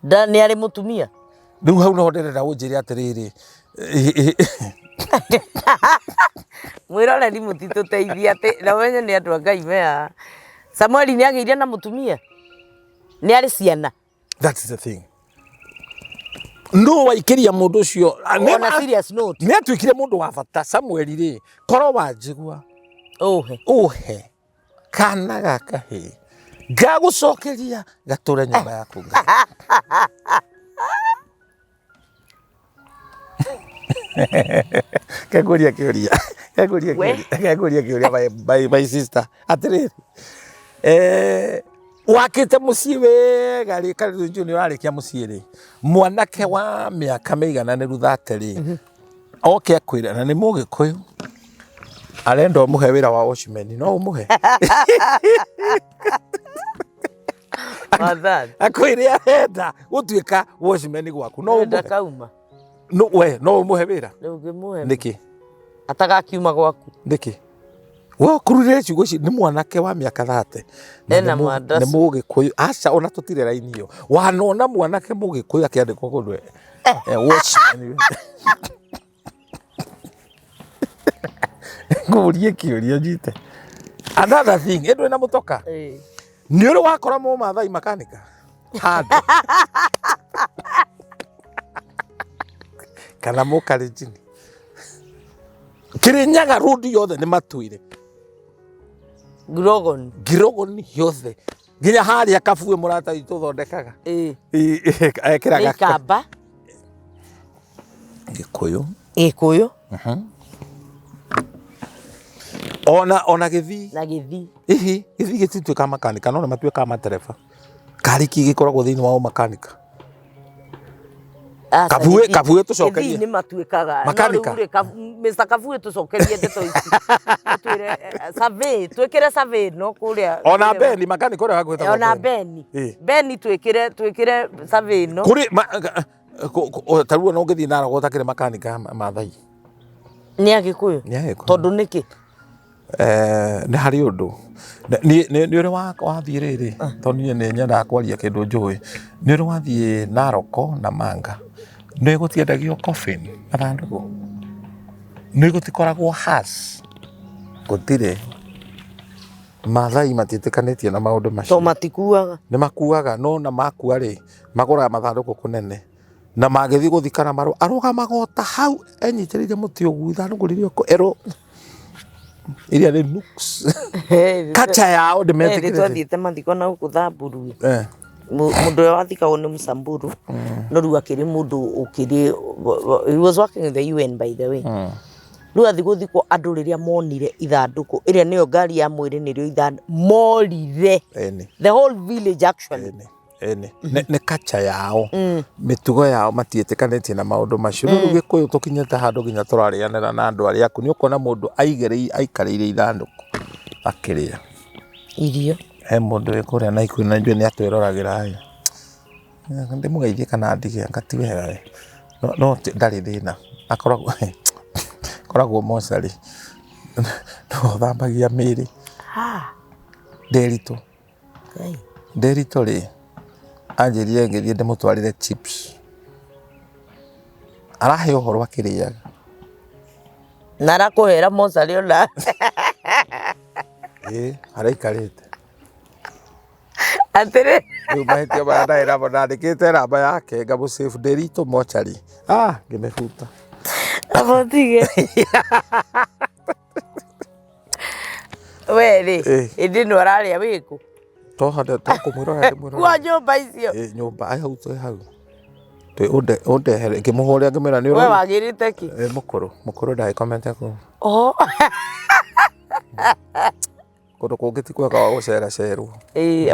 ni ari mutumia riu hau no nderera unjire atiriri mwirore ni mutituteithia ati na wenye ni andu Ngai mea Samueli ni agiire na mutumia ni ari ciana. That is the thing. No waikiria mundu ucio on a serious note ni atwikire mundu wa bata Samueli ri koro wanjigwa uhe kana gaka hi ngagucokeria gature nyumba yaku kaguria my sister atiriri wakite mucii wega ri kari ni urarikia mucii ri mwanake wa miaka meigana ni ruthate ri oke akwira na ni mugikuyu arenda umuhe wira wa watchman no umuhe madhan akwire arenda gutuika watchman gwaku no umuhe kauma no we no umuhe wira ngimuhe niki atagakiuma gwaku niki wo kurire ciugo ici ni mwanake wa miaka 30 ena mwandaci ni mugikuyu aca ona tutire raini iyo wanona mwanake mugikuyu akiandikwo kundu watchman ngurie kiurio jite another thing edwe na mutoka ni uri wakora mu mathai makanika hande kana mukarijini Kirinyaga road yothe ni matuire Girogon yothe nginya haria Kabue murata itu thondekaga ekiraga kamba Gikuyu ona Githii na Githii gitituika makanika no matuika matereba kariki gikoragwo thiini wa makanika Kabue tucokerie ni matuikaga makanika Mr. Kabue tucokerie ndeto ici twire twikire survey no kuria ona Beni makanika uria gwetagwo ona Beni twikire survey no kuri taruo no ngithii na rogo takire makanika mathai ni Agikuyu tondu niki ni hari undu ni uri wathie riri tondu ni nyenda kwaria kindu njui ni uri wathie Naroko na Manga ni gutiendagio coffin athanduku nä gå tikoragwo gå tirä Maathai matiätäkanätie na maå ndå macio. To matikuaga. Nä makuaga no na makua rä magåraga mathandå kå kå nene na magäthiä gå thikana arågamaga o ta hau enyitä rä ire må tä å gu ithandå kå rä ero iria nä nooks kacha yao ndä metä twathiä te mathiko na gå kå Thamburu må ndå å rä a wathikagwo nä Msamburu no rä u akä rä må ndå å kä rä he was working in the UN by the way rä u athi gå thikwo andå rä rä a monire ithandå kå ä rä a nä yo ngari ya mwä rä nä rä o ithandå morire the whole village actually nä kacha yao mä tugo yao matiätäkanätie na maå ndå macio rä u gä kå yå tå kinyäte handå nginya tå rarä anä ra na andå arä aku nä å kona må ndå aikarä ire ithandå kå akä rä a irio he må ndå wä kå rä a na ikuä na njuä nä atwä roragä ra ndä må geithie kana ndige ngatiwega no ndarä thä na akoragwo mocarä no thambagia mä rä ndäritå rä anjä rire ngä thiä ndä må twarä re chips arahe å horo akä rä aga na arakå hera mocarä ona araikarä te atä rä rä u mahä tia maya ndandä kä te namba yake ngamå ndä ritå mocarä ngä mä buta abotige we rä ĩndĩ no ararĩa wĩkũ tohande tokå mwä kwa nyũmba icio nyå mba ai hau twä hau å ndehere ngä må hå rä a ngä mä ra nä we wagä rä te kä må kå rå ndagä komete kå kå ndå kå ngä ti kwega wa gå ceracerwo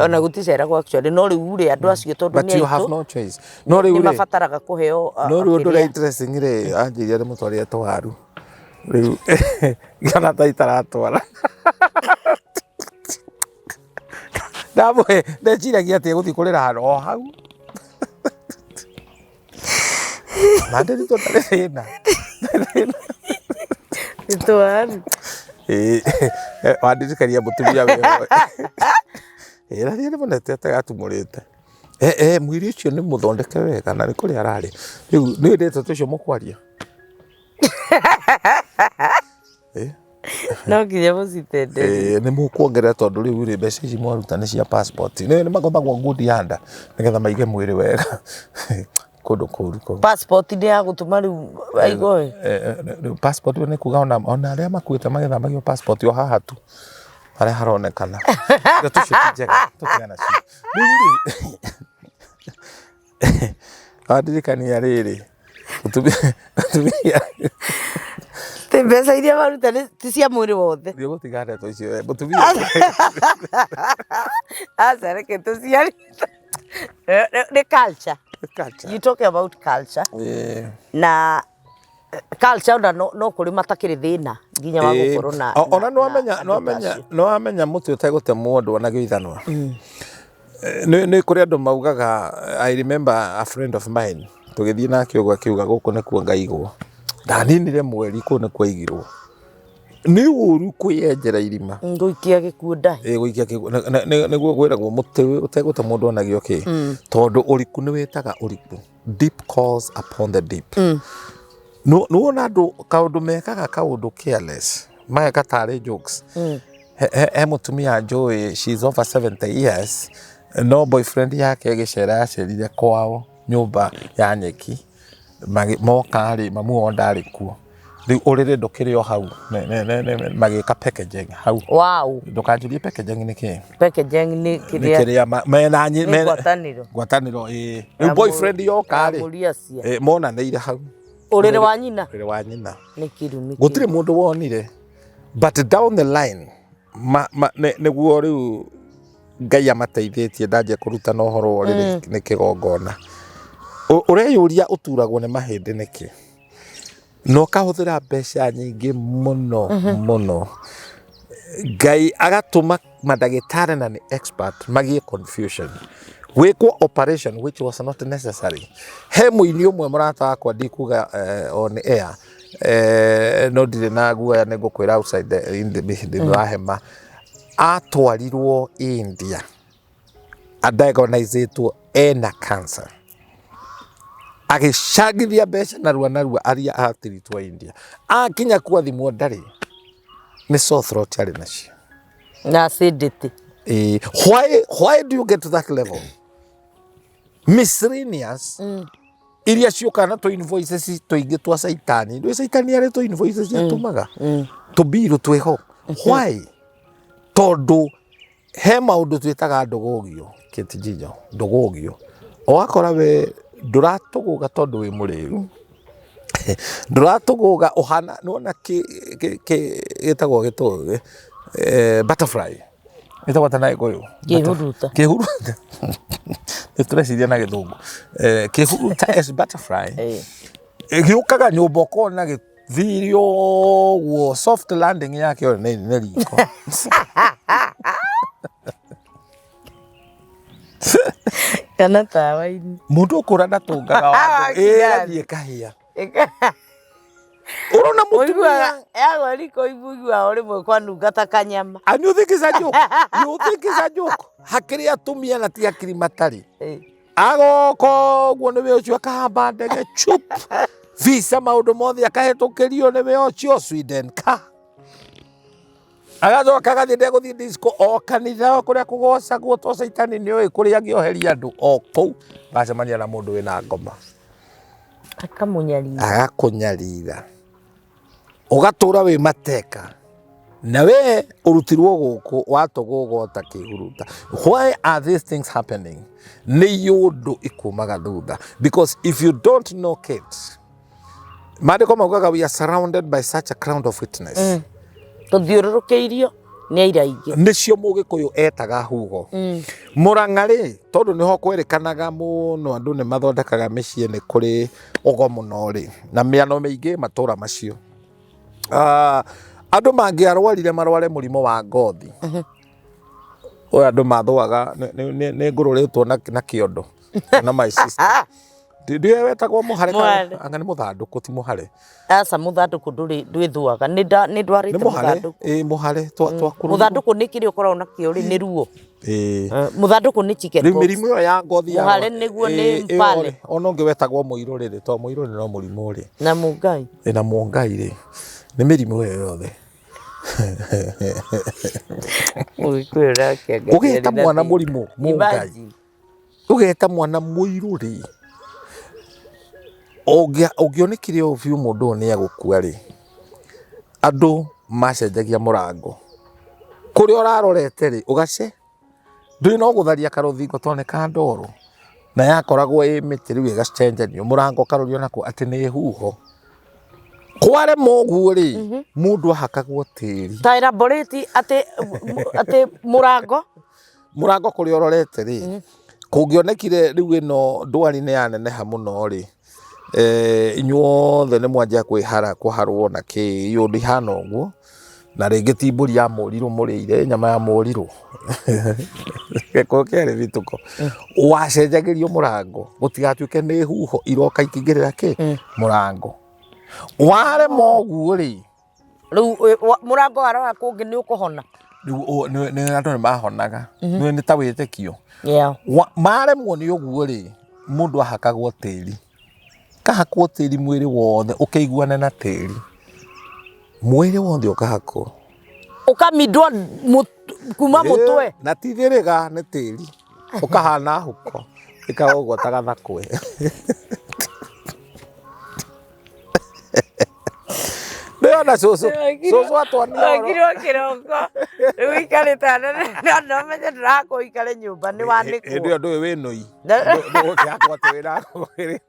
ona gå ticeragwo actually no rä u rä andå acio tondå nä aitå nä mabataraga kå heo no rä u å ndå rä a interesting rä anjä ria nä må twarä te waru rä u ngäona ta itaratwara ndamwe ndeciragia atä gå thiä kå rä ra handå o hau na ndä ritå ndarä thä na twaru wandirikania må tumia wä rathie nä monete ate gatumå rä te mwä rä å cio nä må thondeke wega na nä kå rä ararä rä u nä ndä te tå cio må kwaria no nginya må citenderi nä må kuongerera tondå rä u rä mbeca ici mwaruta nä cia passport nä magothagwo ngundi yanda nä getha maige mwä rä wega kå ndå kå ru passport nä ya gå tå ma rä u aigoe passport nä kuga ona arä a makuä te magetha magio passport o haha tu harä a haronekana tå cio ti njega tå tigana cio rä u rä wandirikania rä rä tä mbeca iria maruta ti cia mwä rä wothe nä gå tiga ndeto icio må tumia acareke tå ciari nä culture you talk about culture na culture ona no kå rä matakä rä thä na nginya wa gå korwo na ona no wamenya må tä å tegå temwo ndå onagä ithanwa nä kå rä andå maugaga I remember a friend of mine tå gä thiä nake å guo akä uga gå kå nä kuo ngaigwo ndaninire mweri kå nä kwaigirwo nä å ru kwä enjera irima gå ikia gä kuo ndahä gå ikia nä guo gwä ragwo må tä å tegå te må ndå onagä kä tondå å riku nä wä taga å riku deep calls upon the deep nä wona andå kaå ndå mekaga kaå ndå careless mageka tarä jokes he må tumia njå she's over 70 years no boyfriend yake gä cera yacerire kwao nyå mba ya nyeki mokarä mamuo ndarä kuo rä u å rä rä ndå kä rä o hau magä ka packaging hau ndå kanjå rie packaging nä kä nä kä rä a ngwatanä ro rä u boyfriend yokarä monanä ire hau å rä rä wa nyina gå tirä må ndå wonire but down the line nä guo rä u Ngai amateithä tie ndanjia kå ruta na å horo å rä nä kä gongona å reyå ria å turagwo nä mahä ndä nä kä no kahå thä ra mbeca nyingä må no Ngai agatå ma mandagä tarä na nä expert magiä confusion gwikwo operation which was not necessary he muini umwe murata wakwa ndikuga on air no ndire na guoya nä ngå kwä ra outside the rahema atwarirwo India adiagonizetwo ena cancer agicagithia mbeca narua aria atiritwa India akinya kwa thimwo ndari ni sore throat ari nacio na acidity. Why do you get to that level? Miscellaneous iria ciokana to invoices toingi twa saitani ndio saitani ari to invoices yatumaga to biru tweho. Why? Tondu he maundu twitaga ndogogio Kate Jijo ndogogio wakora we nduratuguga tondu wi muriu nduratuguga uhana nona gitagwo gitugwe butterfly itagwo tanaye goyo kihuruta nitũreciria na githungu kihuruta as butterfly giukaga nyumba kona githirio wo soft landing yake ni riko kana tawa-ini mundu ukura ndatungaga wandu athie kahia urona mutumia yago riko ibuigua uri mwe kwa nungata kanyama and you think is a joke hakiri atumia na ti akiri matari agoko guo niwe ucio akahamba ndege chup visa maundu mothe akahetukirio niwe ucio Sweden ka agacoka gathie ndegũthiĩ disco o kanitha kuria kũgocagwo to saitani nĩoĩ kuria angĩoheria andũ o kũu gacemania na mũndũ wĩna ngoma agakunyarira ũgatũra wĩ mateka na we ũrutirwo gũkũ watũgũga ũtakĩhuruta. Why are these things happening? Nĩ yũndũ ikumaga thutha, because if you don't know Kate, maandĩko maugaga we are surrounded by such a crowd of witness. Tuthiũrũrũkĩirio nĩ aira aingĩ nĩcio mũgĩkũyũ etaga Huho. Mũrang'a rĩ tondũ nĩho kwerĩkanaga mũno andũ nĩ mathondekaga mĩciĩ nĩ kũrĩ ũgo mũno rĩ na mĩano mĩingĩ matũra macio andũ mangĩarwarire marware mũrimũ wa ngothi oya andũ mathũaga nĩ ngũrũrĩtwo na kĩondo na my sister ndiye wetagwo muhare anga ni muthanduku ti muhare asa muthanduku ndwithuaga ni ndwarite muthanduku muhare twa muthanduku ni kiri ukorwo nakio ri ni ruo muthanduku ni chicken pox mirimu yo ya ngothi ya muhare niguo ni mpale ona ungi wetagwo muiru riri to muiru ni no murimu ri na mungai na mungai ri ni mirimu yo yothe ugikwira kenge ugeta mwana murimu mungai ugeta mwana muiru ri Ogionekire o biu mundu ni agukua ri andu macenjagia murango kuri orarorete ri ugace nduri no gutharia karuthingo toneka ndoro na yakoragwo imiti riu igacenjanio murango karurio nako ati ni Huho kware moguo ri mundu ahakagwo tiri ta elaborate ati murango kuri ororete ri kungionekire riu ino ndwari ni yaneneha muno ri inyuothe nĩ mwanjia kũharwo na kĩyũndũ ihana ũguo na rĩngĩ ti mbũri ya mũrirũ mũrĩire nyama ya mũrirũ gĩko kĩarĩ bituko wacenjagĩrio mũrango gũtigatuĩke nĩ Huho iroka ikĩingĩrĩra kĩ mũrango warema ũguo rĩ rĩu mũrango warora kũngĩ nĩ ũkũhona rĩu nĩ andũ nĩ mahonaga nĩ ta wĩtĩkio maremwo nĩ ũguo rĩ mũndũ ahakagwo tĩri kahakwo tĩri mwĩrĩ wothe ũkĩiguana na tĩri mwĩrĩ wothe ũkahakwo ũkamindwo kuma mũtwe na tithĩrĩga nĩ tĩri ũkahana huko ĩkagwo ta gathakwe Nĩona cũcũ atwania ngirwo kĩroko rĩu ikarĩte no menye ndĩrakũikare nyũmba nĩ wanĩkwo ĩndĩ ũndũ ũyũ wĩ nũi ndũgũkĩakwo atĩ wĩra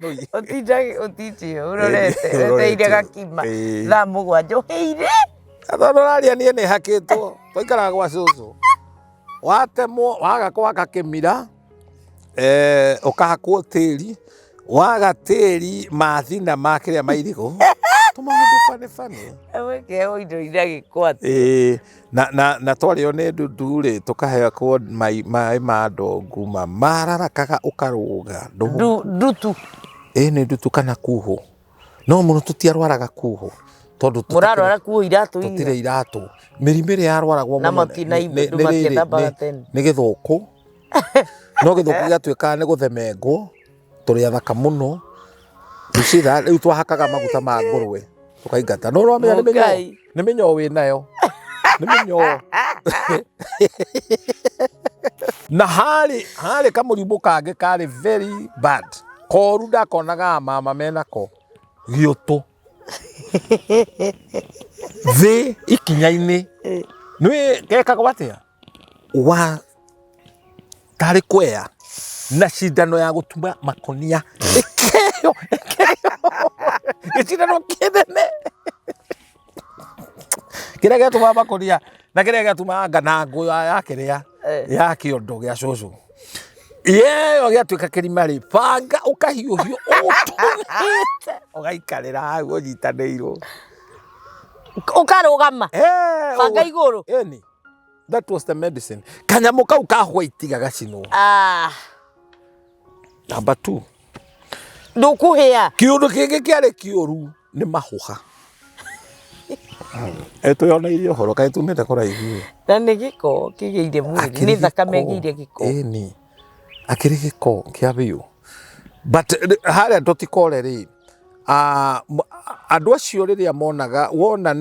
nũi ũtinjio ũrorete ũteire gakima thaa mũgwanja ũhĩire tondũ ũraria niĩ nĩ hakĩtwo twaikaraga gwa cũcũ watemwo wagakwo gakĩmira ũkahakwo tĩri waga tĩri mathina ma kĩrĩa mairigũ tũmaũndũ bane aweke indo iragĩkwata na twarĩo nĩ ndundu rĩ tũkahekwo maĩ ma ndongu mararakaga ũkarũga ndutu nĩ ndutu kana kuho no mũno tũtiarwaraga kuho tondũ mũrarwara kuho iratũ tũtirĩ iratũ mĩrimũ ĩrĩa yarwaragwo mũno nĩ gĩthũkũ no gĩthũkũ gĩgatuĩkaga nĩ gũthemengwo tũrĩ athaka mũno You see that? Rĩu twahakaga maguta ma ngũrwe tukaingata. No ũramenya nĩ mĩnyoo wĩ nayo. Nĩ mĩnyoo. Na harĩ kamũrimũ kangĩ karĩ very bad. Koru ndakonaga mama menako. Gĩũtũ. Thĩ ikinya-inĩ. Nĩ gekagwo atĩa? Tarĩ kwea na cindano ya gũtuma makonia. Ĩkeo. Gĩcindano kĩnene. Kĩrĩa gĩatuma makonia na kĩrĩa gĩatuma ngana ngũya ya kĩrĩa ya kĩondo gĩa cũcũ. Yeyo gĩatuĩka kĩrima-rĩ, banga ũkahiũhio ũtũmĩte ũgaikarĩra hau ũnyitanĩirwo. Ũkarũgama banga igũrũ. Ĩni. That was the medicine. Kanyamũ kau ka white gagacinwo. Number 2. Ndũkũhĩa. Kĩũndũ kĩngĩ kĩarĩ kĩũru nĩ mahũha. Twĩyoneire ũhoro kaĩ tumĩte kũraihu. Na nĩ gĩko kĩgĩire mwĩrĩ. Nĩ thakame ĩgĩire gĩko. Ĩni. Akĩrĩ gĩko kĩa biũ. But harĩa tũtikore-rĩ, andũ acio rĩrĩa monaga wona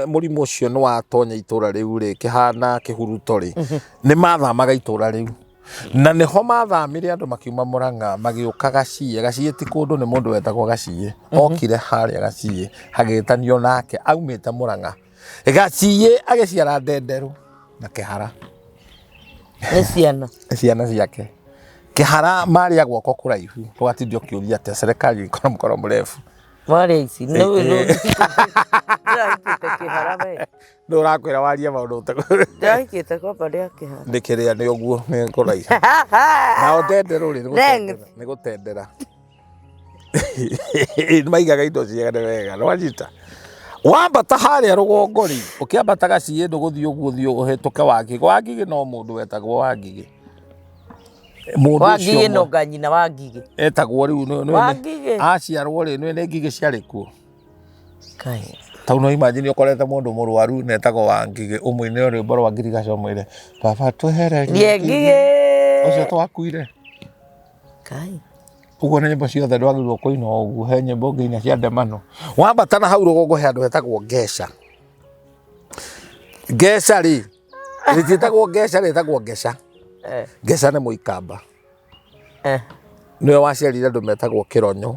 mũrimũ ũcio nĩ watonya itũra rĩu-rĩ, kĩhana kĩhuruto-rĩ, nĩ mathamaga itũra rĩu. Na nĩho mathamire andũ makiuma Mũrang'a magĩũka Gaciĩ. Gaciĩ ti kũndũ nĩ mũndũ wetagwo Gaciĩ. Okire harĩa Gaciĩ hagĩtanio nake aumĩte Mũrang'a. Gaciĩ agĩciara ndenderũ na Kĩhara. Nĩ ciana. Ciana ciake. Kĩhara marĩa guoko kũraihu. Tũgatindio kĩũria atĩa serikali ĩkora mkono mrefu. Marĩa ici ndĩrakĩte Kĩhara we. Ndũrakwĩra warie maũndũ ndĩrakĩte kwamba rĩa Kĩhara. Nĩ kĩrĩa nĩ ũguo nĩ kũraihu. Nao ndenderũ-rĩ nĩ gũtendera. Maigaga indo ciagane wega nĩwanyita. Wambata harĩa rũgongo-rĩ, ũkĩambata Gaciĩ ndũgũthiĩ ũguo ũthiĩ ũhĩtũke Wangigĩ. Wangigĩ no mũndũ wetagwo Wangigĩ. Wangigĩ no nganyina Wangigĩ. Etagwo rĩu aciarwo-rĩ nĩ ngigĩ ciarĩ kuo. Kai. Tau no imagine ũkorete mũndũ mũrwaru na etagwo Wangigĩ ũmũine rwĩmbo rwa ngirigaca ũmwĩre baba twehererie ngigĩ. Ũcio twakuire. Kai. Ũguo nĩ nyĩmbo ciothe ndwagĩrĩirwo kũina ũguo. He nyĩmbo nginya cia ndemano. Wambata na hau rũgongo he handũ hetagwo Ngeca. Ngeca-rĩ, rĩtiĩtagwo Ngeca rĩtagwo Ngeca. Ngeca nĩ Mũikamba. Nĩwe waciarire andũ metagwo Kĩronyo.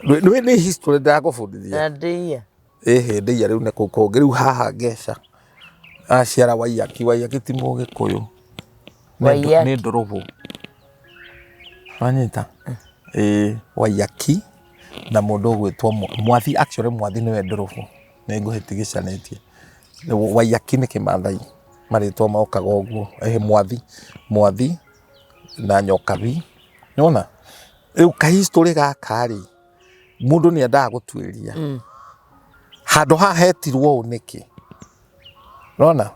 Nĩ history ndagũbundithia. Ndĩia. Ndĩia rĩu nĩ kũngĩ rĩu haha Ngeca. Aciara Waiyaki. Waiyaki ti Mũgĩkũyũ. Nĩ Ndũrũbũ. Wanyita? Waiyaki na mũndũ ũgwĩtwo Mwathi. Actually Mwathi nĩwe Ndũrũbũ. Nĩ ngũhĩtigicanĩtie. Waiyaki nĩ Kĩmathai. Marĩtwa mokaga ũguo. Mwathi na Nyokabi. Nĩwona? Rĩu kahistory gaka-rĩ, mũndũ nĩendaga gũtuĩria. Handũ haha hetirwo ũũ nĩkĩ? Nĩwona?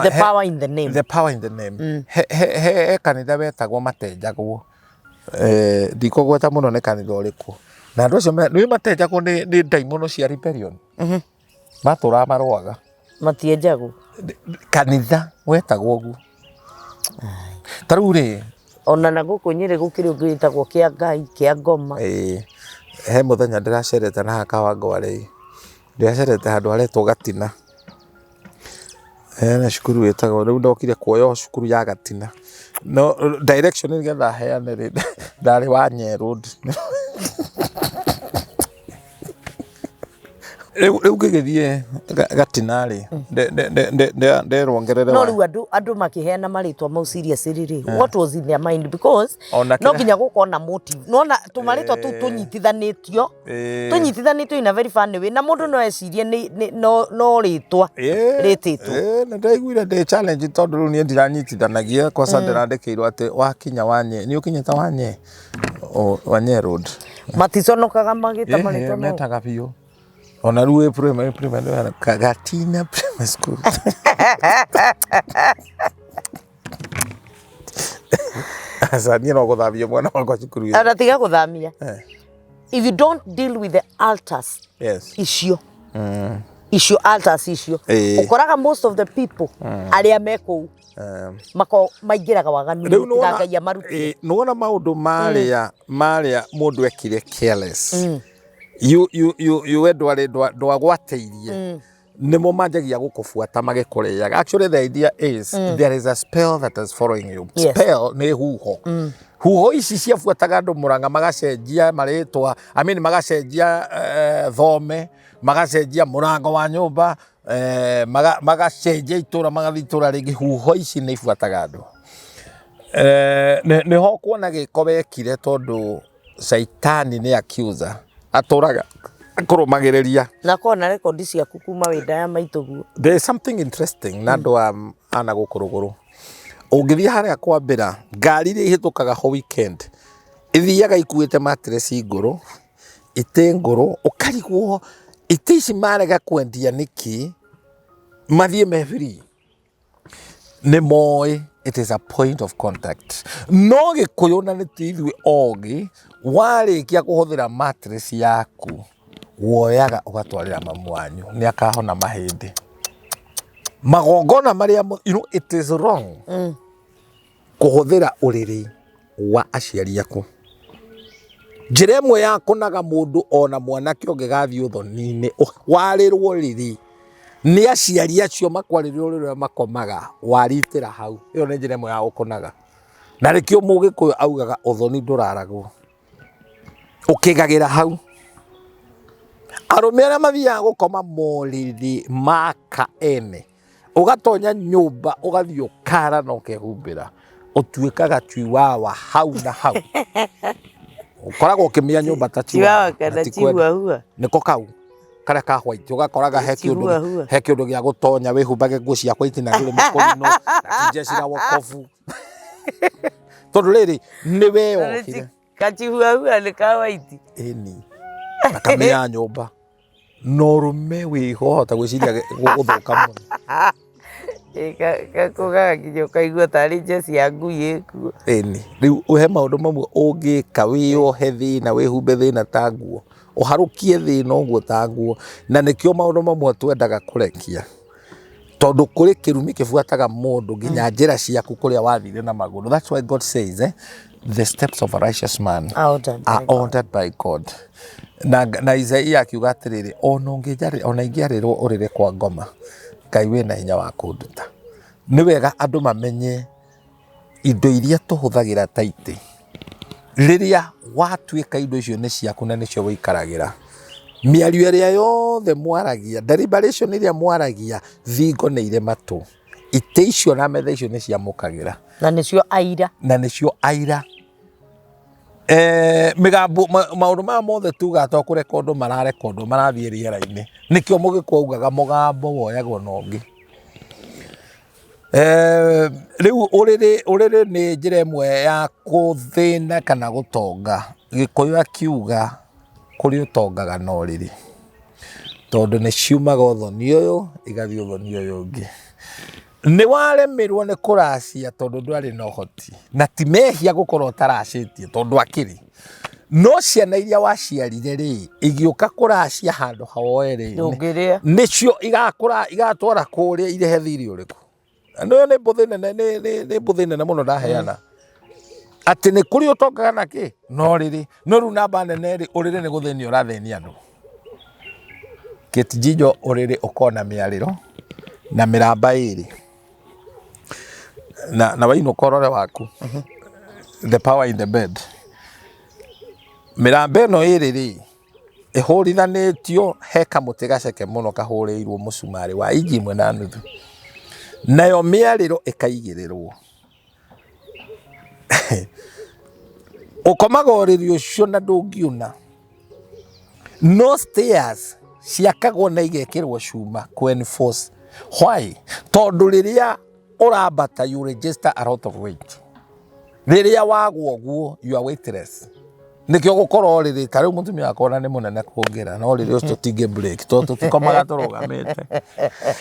The power in the name. The power in the name. He kanitha wetagwo Matenjagwo. Ndikũgweta mũno nĩ kanitha ũrĩkũ. Na andũ acio nĩ matenjagwo nĩ ndaimono cia rebellion. Matũraga marũaga. Matienjagwo. Kanitha wetagwo ũguo. Ta rĩu-rĩ, ona na gũkũ Nyĩrĩ gũkĩrĩ ũngĩ wĩtagwo kĩa Ngai, kĩa Ngoma. He mũthenya ndĩracerete na Kawangware. Ndĩracerete handũ haretwo Gatina. Na cukuru wĩtagwo, rĩu ndokire kuoya cukuru ya Gatina. No direction nĩgetha heane-rĩ, ndarĩ Wanye Road. Rĩu ngĩgĩthiĩ Gatina-rĩ, nderwo ngerere. No rĩu andũ makĩheana marĩtwa mau seriously-rĩ, what was in their mind? Because no nginya gũkorwo na motive. Nona tũmarĩtwa tũu tũnyitithanĩtio in a very funny way. Na mũndũ no ecirie no rĩtwa rĩtĩtwo. Na ndaiguire ndĩ challenge tondũ rĩu niĩ ndiranyitithanagia kwa sababu ndĩrandĩkĩirwo atĩ wakinya Wanye, nĩ ũkinyĩte Wanye? Wanye Road. Maticonokaga magĩta marĩtwa mau. Metaga biũ. Ona rĩu primary Gatina Primary School. Asa niĩ no gũthamia mwana wakwa cukuru ĩyo. Tiga gũthamia. If you don't deal with the altars, icio icio altars icio ukoraga most of the people aria meko mako maingiraga waganu tigaga maruti nuona maundu maria mundu ekire careless you ndwagwateirie nimo manjagia gukufuata magikureaga. Actually the idea is there is a spell that is following you. Spell ni huho. Huho ici ciafuataga andu Muranga magacenjia maritwa, magacenjia thome, magacenjia murango wa nyumba, magacenjia itura magathi itura ringi. Huho ici ni ifuataga andu. Niho kuona giko bekire tondu Saitani ni accuser aturaga kurumagiriria na kona record cia kukuma wenda ya maitugu. There is something interesting nando ana gukuruguru ungithii haria kwambira ngari ri hitukaga ho weekend ithiaga ikuite mattress nguru ite nguru ukarigwo ite ici marega kwendia niki mathie me free ni moi. It is a point of contact. No gikuyuna ni tithwe ogi warikia kuhuthira mattress yaku woyaga ugatwarira mamu wanyu ni akahona mahindi magongona maria it is wrong kuhuthira uriri wa aciari yaku. Njira imwe ya kunaga mundu ona mwanake ungigathie uthoni-ini warirwo riri ni aciari acio makwarĩrwo rĩrĩa makomaga waritĩra hau. Iyo nĩ njĩra ĩmwe ya gũkũnaga na rĩkĩo mũgĩkũyũ augaga ũthoni ndũraragwo ũkĩgagĩra hau. Arũme arĩa mathiaga gũkoma morĩrĩ maka ene ũgatonya nyũmba ũgathiĩ ũkara na ũkehumbĩra ũtuĩkaga chiwawa hau na hau. Ũkoragwo ũkĩmĩa nyũmba ta chiwawa nĩko kau kare ka white ugakoraga he kiundu gia gutonya wihumbage nguo cia white na ndure mukorino na kinjeci na wokofu tondu riri ni we okire kachihuahua ni ka white eni akamia nyumba norume wiho hota gwiciria guthuka muno kugaga kinyo kaigua tari jeci ya ngui ekuo eni riu uhe maundu mamwe ungika wiyohe thina wihumbe thina ta nguo uharukie thina uguo ta nguo na nikio maundu mamwe twendaga kurekia tondu kuri kirumi kifuataga mundu nginya njira ciaku kuria wathire na maguru. That's why God says the steps of a righteous man are ordered by God. Na Isaiah akiuga atiriri ona ingiarirwo urire kwa ngoma Ngai wina hinya wa kunduta. Ni wega andu mamenye indo iria tuhuthagira taiti riria watuika indo icio ni ciaku na nicio wikaragira. Miario iria yothe mwaragia deliberation iria mwaragia thingo ni ire matu ite icio na metha icio ni ciamukagira na nicio aira migambo maundu ma mothe tuga to kurekondo mararekondo marathie riera-ini nikio mugikuugaga mugambo woyagwo nongi. Riu uriri ni njira imwe ya kuthina kana gutonga. Gikuyu akiuga kuri utongaga no riri tondu ni ciumaga uthoni uyu igathie uthoni uyu ungi. Ni waremirwo ni kuracia tondu ndwari na uhoti na ti mehia gukorwo utaracitie tondu akiri no ciana iria waciarire ri igiuka kuracia handu hawoere nicio igatwara kuria irehe thiri uriku. No ni mbuthine na muno ndaheana ati ni kuri utongaga naki no riri no ru namba nene ri urire ni guthenia urathenia andu. Kate Jijo urire ukona miariro na miramba iri na waino korore waku the power in the bed. Miramba no iri ri ihurithanitio he kamuti gaceke muno kahurirwo musumari wa inji imwe na nuthu nayo miariro ikaigirirwo ukomaga uriri ucio na ndungiuna no stairs ciakagwo na igekirwo cuma ku enforce. Why? Tondu riria urabata you register a lot of weight. Riria wagwo guo you are weightless. Nikio gukorwo riri tari mutumia akona ni munene kuongira no riri ucio tinge break tondu tikomaga turugamite.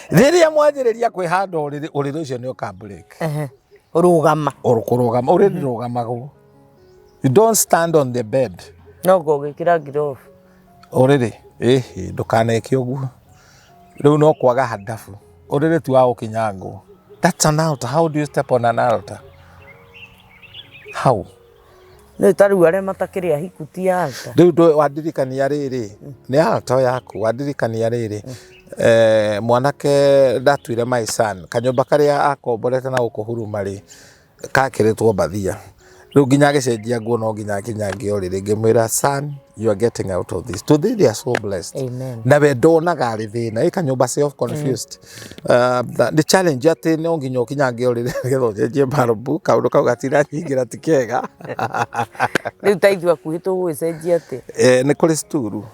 Riria mwanjiriria kwihanda uriri ucio ni uka break urugama uriri rugamago. You don't stand on the bed no go gikira glove uriri ndukane kioguo Riu no kwaga hadafu. Urire tu wa ukinyango. That's an altar. How do you step on an altar? How? Nĩ tarĩu arĩa matakĩrĩ ahiku ti altar. Rĩu wadirikania rĩrĩ nĩ altar yaku wadirikania rĩrĩ mwanake ndatuire my son kanyũmba karĩa akomborete na gũkũhuruma rĩ kakĩrĩtwo mbathia rĩu nginya agĩcenjia nguo no nginya kinyange ũrĩrĩ ngĩmwĩra son you are getting out of this today they are so blessed. Amen. Na we ndonaga arĩ thĩna kanyũmba self confused the challenge atĩ no nginya kinyange ũrĩrĩ getho njenjie barbu kaũndũ kau gatira nyingĩra ti kega Rĩu ta ithuĩ akuhĩ tũgwĩcenjia atĩ nĩ kũrĩ sturu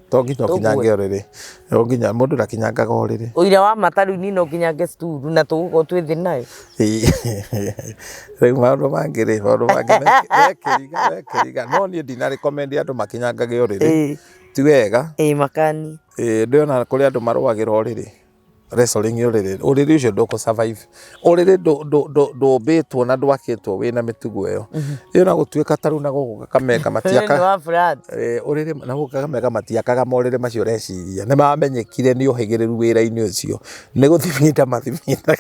to nginya kinyange ũrĩrĩ no nginya mũndũ ndakinyangaga ũrĩrĩ ũira wa mataru ni no kinyange sturu na tũgũkorwo twĩ thĩ nayo rĩu maũndũ mangĩ mekĩriga no niĩ ndina recommend andũ makinyangage ũrĩrĩ ti wega makani ndĩona kũrĩ andũ marũagĩra ũrĩrĩ wrestling ũrĩrĩ ũcio ndũkũ survive ũrĩrĩ ndũmbĩtwo na ndwakĩtwo wĩna mĩtugo ĩyo ĩna gũtuĩka tarũ na gũkũ kameka matiaka ũrĩrĩ na gũkũ kameka matiakaga morĩrĩ macio reciria nĩ mamenyekire nĩ ũhĩgĩrĩru wĩra-inĩ ũcio nĩ gũthimita mathimita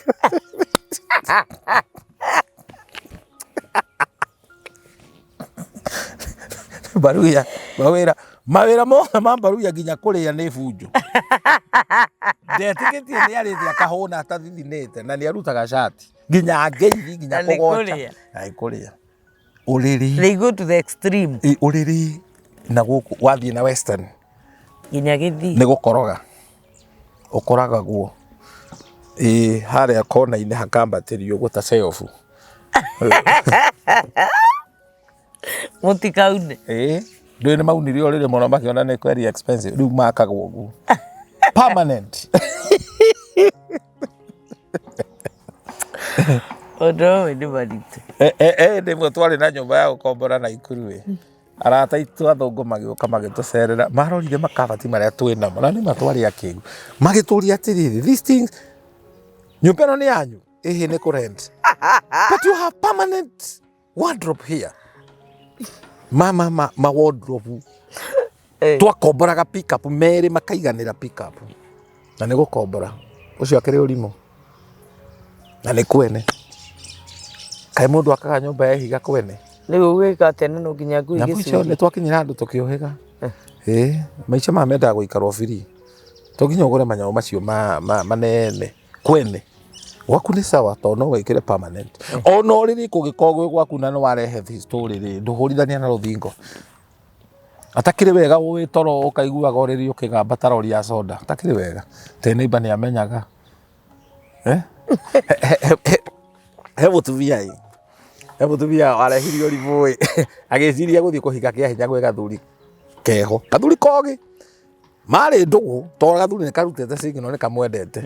baruya mawĩra mothe ma baruya nginya kũrĩa nĩ bunjo ndetĩkĩtie nĩ arĩte akahũna atathithinĩte na nĩ arutaga shati nginya ngeithi nginya kũgoca kũrĩa ũrĩrĩ they go to the extreme ũrĩrĩ na gũkũ wathiĩ na western nginya gĩthii nĩ gũkoroga ũkoraga guo harĩa kona-inĩ hakambatĩrio gũta self mũtikaune ndũĩ nĩ maunire ũrĩrĩ mũno makĩona nĩ very expensive rĩu makagwo ũguo permanent ũndũ nĩ maritũ ndĩmwe twarĩ na nyũmba ya gũkombora na Ikuru arata aitũ athũngũ magĩũka magĩtũcerera marorire makabati marĩa twĩ namo na nĩ matwarĩ akĩgu magĩtũria atĩrĩrĩ these things nyũmba ĩno nĩ yanyu nĩ kũrent but you have permanent wardrobe here ma wardrobe twakomboraga pick up merĩ makaiganĩra pick up na nĩ gũkombora ũcio akĩrĩ ũrimũ na nĩ kwene kaĩ mũndũ akaga nyũmba ya ihiga kwene rĩu ũgwĩka atĩ no nginya ngui gĩcigo nĩ twakinyĩra andũ tũkĩũhĩga maica ma mendaga gũikarwo free to nginya ũgũre manyamũ macio manene kwene gwaku nĩ sawa to no wĩkĩre permanent ona ũrĩrĩ kũgĩkorwo gwĩ gwaku na nĩ warehe story rĩ ndũhũrithania na rũthingo atakĩrĩ wega ũgĩtoro ũkaiguaga ũrĩrĩ ũkĩgamba tarori ya soda atakĩrĩ wega te neighbor nĩ amenyaga he mũtumia warehirio ũrimũ agĩciria gũthiĩ kũhika kĩa hinya gwĩ gathuri keho gathuri kogĩ marĩ ndũgũ to gathuri nĩ karutĩte signal nĩ kamwendete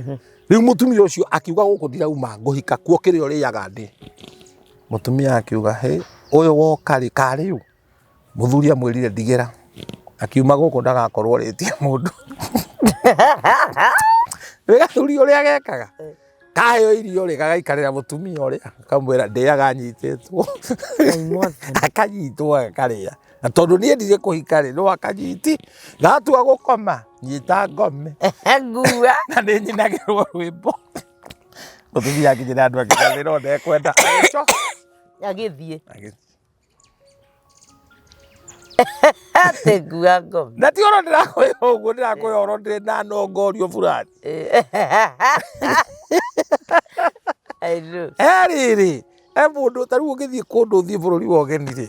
rĩu mũtumia ũcio akiuga gũkũ ndirauma ngũhika kuo kĩrĩa ũrĩaga ndĩ mũtumia akiuga ũyũ woka rĩ karĩu mũthuri amwĩrire ndigĩra akiuma gũkũ ndagakorwo rĩtie mũndũ gathuri ũrĩa gekaga kaheo irio rĩ gagaikarĩra mũtumia ũrĩa akamwĩra ndĩaga nyitĩtwo akanyitwo akarĩa na tondũ niĩ ndirĩ kũhika rĩ no akanyiti gatua gũkoma nyita ngome ngua na nĩ nyinagĩrwo rwĩmbo mũtumia akinyĩra andũ akĩganĩra ndekwenda agĩthiĩ atĩ ngua ngome na ti oro ndĩrakwĩra ũguo ndĩrakwĩra oro ndĩrĩ na nongorio fulani rĩrĩ mũndũ tarĩu ũgĩthiĩ kũndũ ũthiĩ bũrũri wa ũgeni rĩ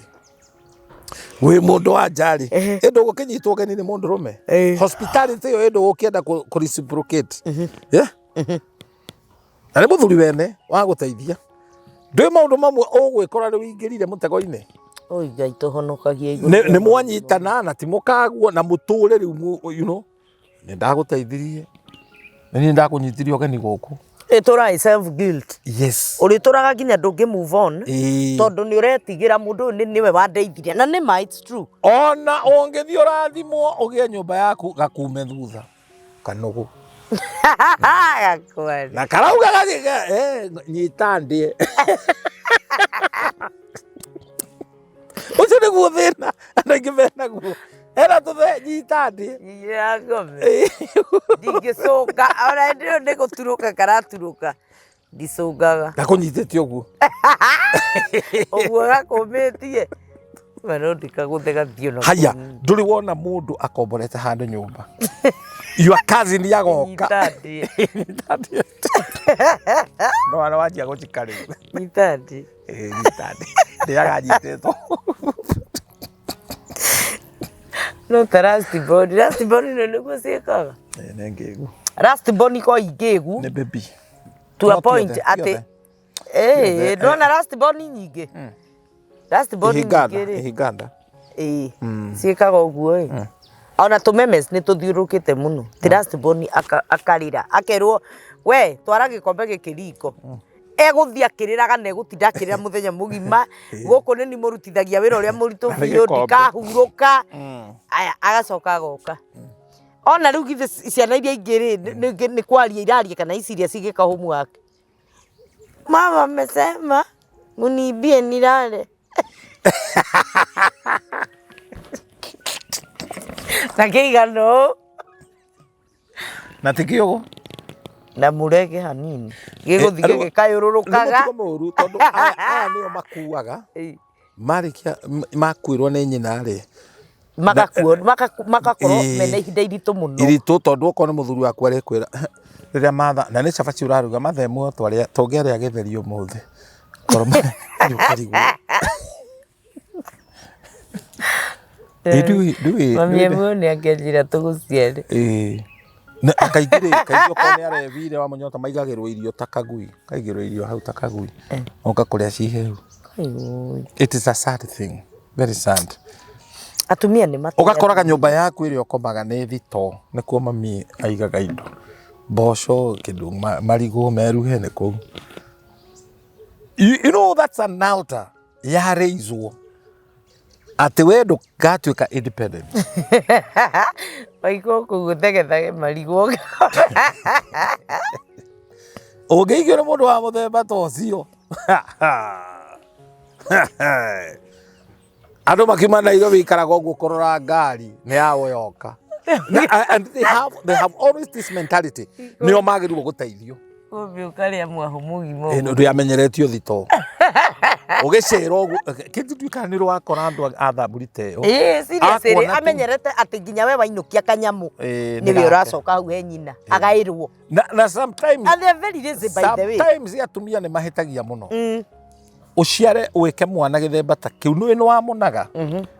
wĩ mũndũ wa njarĩ ĩndũ gũkĩnyitwo ũgeni nĩ mũndũ rũme hospitality ĩyo ĩndũ gũkĩenda kũreciprocate na nĩ mũthuri wene wa gũteithia ndwĩ maũndũ mamwe ũgwĩkora rĩu ingĩrire mũtego-inĩ Ngai tũhonokagie nĩ mwanyitana na ti mũkaguo na mũtũre rĩu you know nĩ ndagũteithirie nĩ ndakũnyitirie ũgeni gũkũ tũraĩ self guilt yes ũrĩtũraga nginya ndũngĩ move on tondũ nĩ ũretigĩra mũndũ ũyũ nĩwe wandeithirie na nĩ ma it's true ona ũngĩthiĩ ũrathimwo ũgĩe nyũmba yaku gakume thutha kanũgũ na karauga nyita ndĩe Ucio niguo thina andå aingä menaguo ena tå nyitandi ya ngome ndingĩcũnga ona ndĩrĩ nĩ gũturũka karaturũka ndicũngaga gakå nyitä te å guo ũguo gakũmĩtie no ndikagũthe gathiĩ ona haya ndũrĩ wona mũndũ akomborete handũ nyũmba your cousin yagoka no wana wanjia gũcika rĩu nyitandi ndĩaganyitĩtwo no ta rustborn no nĩguo ciĩkaga nĩ ngĩgu rustborn ko ingĩgu nĩ baby to a point atĩ ndona rustborn nyingĩ rustborn nyingĩ Higanda ciĩkaga ũguo ona tũmemes nĩ tũthiũrũkĩte mũno ti rustborn akarĩra akerwo we twara gĩkombe gĩkĩ riko egũthiĩ akĩrĩraga na egũtinda akĩrĩra mũthenya mũgima gũkũ nĩ ni mũrutithagia wĩra ũrĩa mũritũ biũ ndikahurũka aya agacoka agoka ona rĩu githĩ ciana iria ingĩ nĩ kwaria iraria kana ici iria cigĩka homework mama amesema muniibie nilale na kĩigano na tikĩũgũ na mũrege hanini gĩgũthiĩ gĩkayũrũrũkaga mũru tondũ aya nĩo makuaga marĩkia makuĩrwo nĩ nyina rĩ magakorwo mena ihinda iritũ mũno iritũ tondũ okorwo nĩ mũthuri waku arĩkwĩra rĩrĩa matha na nĩ cabaci ũraruga mathemwo tũngĩarĩa gĩtheri ũmũthĩ korwo ũkarigwo mami ĩmwe nĩ akĩnjĩra tũgũciare na kaingĩ okorwo nĩ arevire wa mũnyota maigagĩrwo irio ta kagui kaigĩrwo irio hau ta kagui oka kũrĩa cihehu it is a sad thing very sad atumia nĩ matũ ũgakoraga nyũmba yaku ĩrĩa ũkomaga nĩ thito nĩkuo mami aigaga indo mboco kĩndũ marigũ meruhe nĩ kũu you know that's an altar yareizwo atĩ we ndũgatuĩka independent waigua kũgũthegethage marigũ ũngĩigio nĩ mũndũ wa mũthemba ta ũcio andũ makiuma Nairobi ikaraga ũguo kũrora ngari nĩ yao yoka and they have always this mentality nĩo magĩrĩirwo gũteithio ũmbe ũkarĩa mwahu mũgima ndũ yamenyeretio thito ũgĩcera ũguo kĩnduĩka nĩ rwakora andũ athamburite seriously amenyerete atĩ nginya we wainũkia kanyamũ nĩwe ũracoka hau he nyina agaĩrwo na sometimes and they are very lazy by the way sometimes atumia nĩ mahĩtagia mũno uciare weke mwana gĩthemba ta kĩu nĩ wamonaga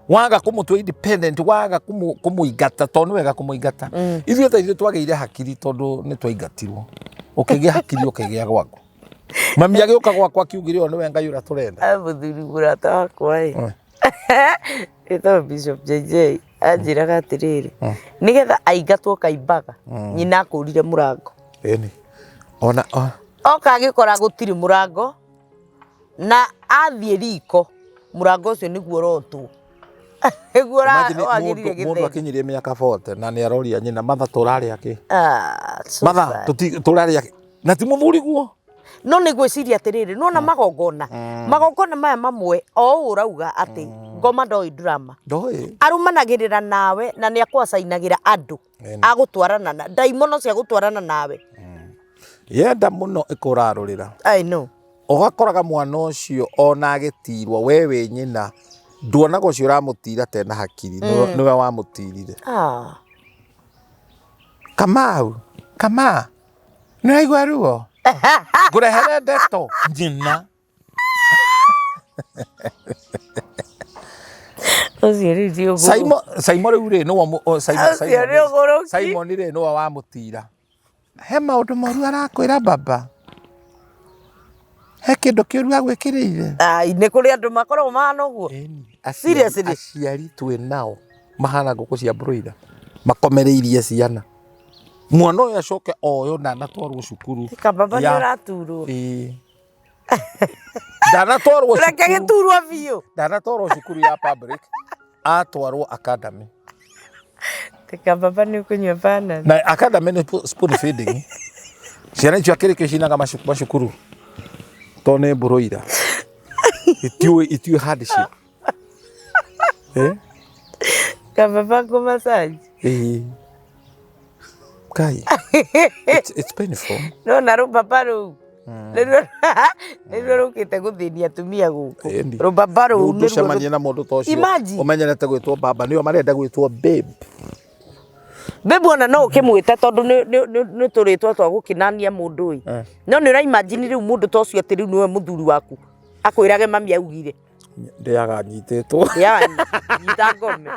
waga kũmũtua independent waga kũmũingata tondũ nĩ wega kũmũingata ithuĩ ta ithuĩ twagĩire hakiri tondũ nĩ twaingatirwo ũkĩgĩa hakiri ũkĩgĩa gwaku mami agĩũka gwakwa akiugire o nĩwe Ngai ũrĩa tũrenda mũthuri mũrata wakwa ĩtagwo Bishop JJ anjĩraga atĩrĩrĩ nĩgetha aingatwo kaimbaga nyina akũrire mũrango ona oka agĩkora gũtirĩ mũrango na athiĩ riko mũrango ũcio nĩguo ũrotwo nĩguo wagĩrire gĩtheri mũndũ akinyirie mĩaka 40 na nĩ aroria nyina matha tũrarĩa kĩ matha tũrarĩa kĩ na ti mũthuri guo no nĩ gwĩciria atĩrĩrĩ nona magongona maya mamwe o ũũ ũrauga atĩ ngoma ndoĩ drama arũmanagĩrĩra nawe na nĩ akwacainagĩra andũ agũtwarana na ndaimono cia gũtwarana nawe yenda mũno ĩkũrarũrĩra I know ũgakoraga mwana ũcio ona agĩtirwo we wĩ nyina nduonaga ũcio ũramũtira tena hakiri nĩwe wamũtirire Kamau nĩ waigua ruo ngũrehere ndeto nyina Simon rĩu rĩ Simon rĩ nĩwe wamũtira he maũndũ moru arakwĩra baba he kĩndũ kĩũru agwĩkĩrĩire nĩ kũrĩ andũ makoragwo mahana ũguo seriously aciari twĩ nao mahana ngũkũ cia broiler makomereirie ciana mwana ũyũ acoke oyo na anatwarwo cukuru baba nĩ ũraturwo ndanatwarwo reke gĩturwo biũ ndanatwarwo cukuru ya public atwarwo academy baba nĩ ũkũnyua banana na academy nĩ spoon feeding ciana icio akĩrĩkio cinaga macukuru to nĩ broiler itiũĩ hardship Kababa ko massage. Kai. It's painful. No naru papa ru. Nero kite guthinia tumia guku. Rubaba ru ndu cemanie na mundu tocio. Umenyerete gwitwo baba niyo marenda gwitwo babe. Babe ona no ukimwita tondu ni turitwa twa gukinania mundu uyu. No ni ra imagine riu mundu tocio ati riu niwe muthuri waku. Akwirage mami augire. Ndiaga nyititwo. Ya nyita ngome.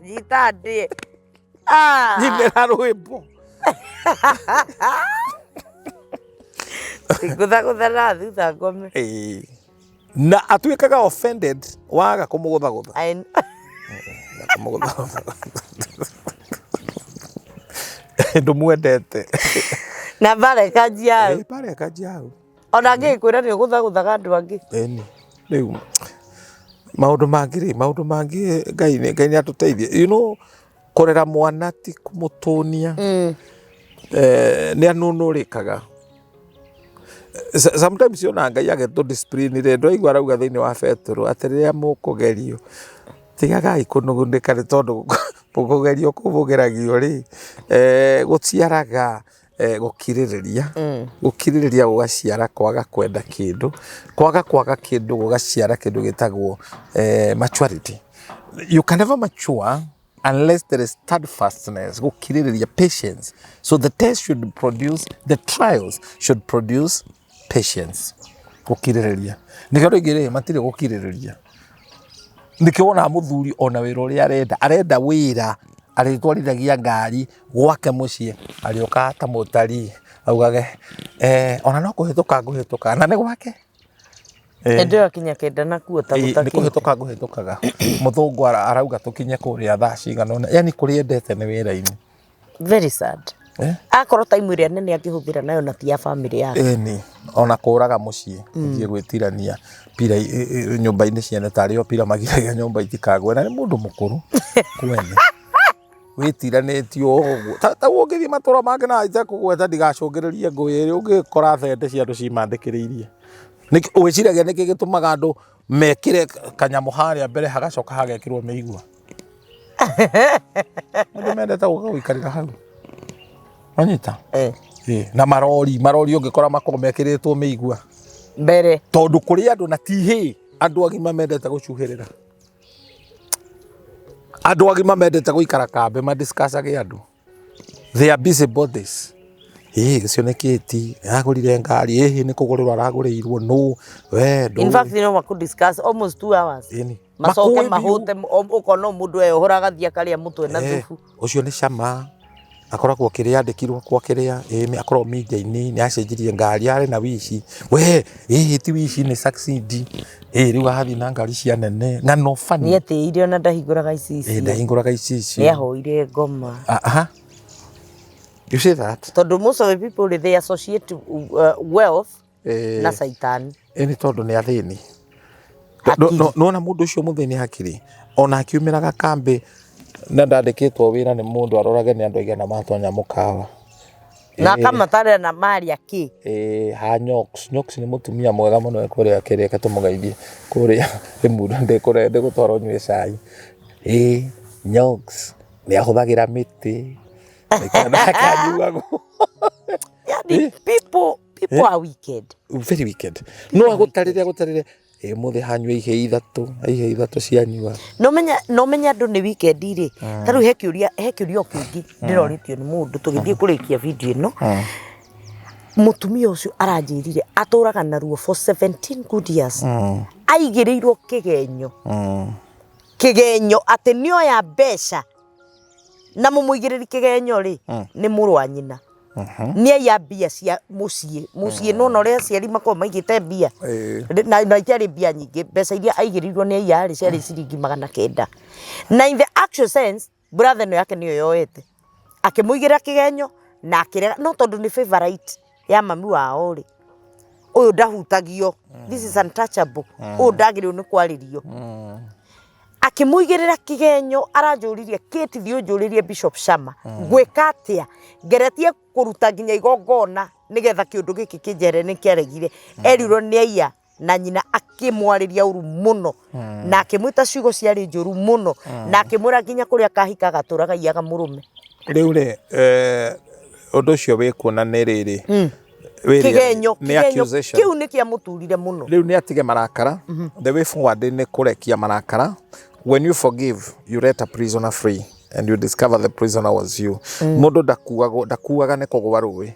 Nyita ndie. Nyinera rwimbo. Gutha na thutha ngome. Na atuikaga offended waga kumugutha. Ndumwendete. Na bare kajia. Bare kajia. Ona ngikwira ni gutha andu angi. Riu maundu mangi Ngai ni atuteithie. You know, korera mwana ti kumutunia. Ni anunurikaga. Sometimes yona Ngai ageto discipline re ndo igwa rauga thiini wa Petro atiriria mukugerio tigagai kunugundika ri tondu mukugerio kuvugiragio ri guciaraga gukiririria gugaciara kwaga kwenda kindu kwaga kindu gugaciara kindu gitagwo maturity. You can never mature unless there is steadfastness, gukiririria, patience. So the trials should produce patience. Gukiririria. Nikio ngire matire gukiririria. Nikio wona muthuri ona wira uria arenda wira aritwarithagia ngari gwake mucie arioka ta mutari augage ona no kuhituka na ni gwake ndio akinya kenda na kuo ta gutaki ni kuhitukaga muthungu arauga tukinye kuria thaa cigana yani kuri endete ni wira-ini. Very sad. Akorwo time iria nene akihuthira nayo na tia family yake. Ni ona kuraga mucie thie gwitirania pira nyumba-ini ciene tari o pira magiragia nyumba itikagwe na ni mundu mukuru kwene witiranitio uguo ta ungithi matura mange na ita kugweta ndigacungiririe ngui ungikora thende cia andu cimandikiriirie niki wiciragia niki gitumaga andu mekire kanyamu haria mbere hagacoka hagekirwo meigua mundu mendete guikarira hau anyita na marori ungikora makoro mekiritwo meigua mbere tondu kuri andu na tihi andu agima mendete gucuhirira andu agima mendete guikara kambe ma discuss age andu they are busy bodies cioneketi agurire ngari ni kugurirwo aragurirwo no in fact we could discuss almost 2 hours macoke mahute ukono mundu ehoraga thia karia mutwe na thufu ucio ni Shama akoragwo kiriandikirwo kwa kiria akorwo media-ini ni acenjirie ngari ari na wici ti wici ni succeed riu athi na ngari cia nene ng'ano fani ni etiire ona ndahinguraga ici ndahinguraga ici ni ahoire ngoma you say that tondu most of the people they associate wealth na Satan ni tondu ni athini no na mundu ucio muthini hakiri ona akiumiraga kambe na ndandikitwo wira ni mundu arorage ni andu aigana matonya mukawa na kama tare na maria ki ha nyoks ni mutumia mwega muno ekuria kireke tumugeithie kuria mundu ndikure gutwara nywe cai nyoks ni ahuthagira miti people are wicked, very wicked. No agutarire muthi hanywe ihe ithatu cianyua no menya andu ni weekend ri taru hekiuria kingi ndiroritio ni mundu tugithie kurikia video ino mutumia ucio aranjirire aturaga na ruo for 17 good years aigirirwo kigenyo ati nio ya besha na mumuigiriri kigenyo ri ni murwa nyina ni ya bia cia mucie no ria ciari mako maigite bia na ikiari bia nyingi mbeca iria aigirirwo ni ya ri ciari ciringi 900 na in the actual sense brother no yake niyo yoete akimuigira kigenyo na akirega no tondu ni favorite ya mami wao ri uyu ndahutagio this is untouchable uyu ndagirwo ni kwaririo akimuigirira kigenyo aranjuririe kiti thio njuririe Bishop Shama gwika atia ngeretie kuruta nginya igongona nigetha kiundu giki kinjere ni kiaregire erirwo ni aiya na nyina akimwariria uru muno na akimwita ciugo ciari njuru muno na akimwira nginya kuria kahika gaturaga iaga murume riu ri undu ucio wikuna ni riri kigenyo kiu ni kia muturire muno riu ni atige marakara the way forward ni kurekia marakara. When you forgive, you let a prisoner free and you discover the prisoner was you. Mundu ndakuaga ni kugwa rui,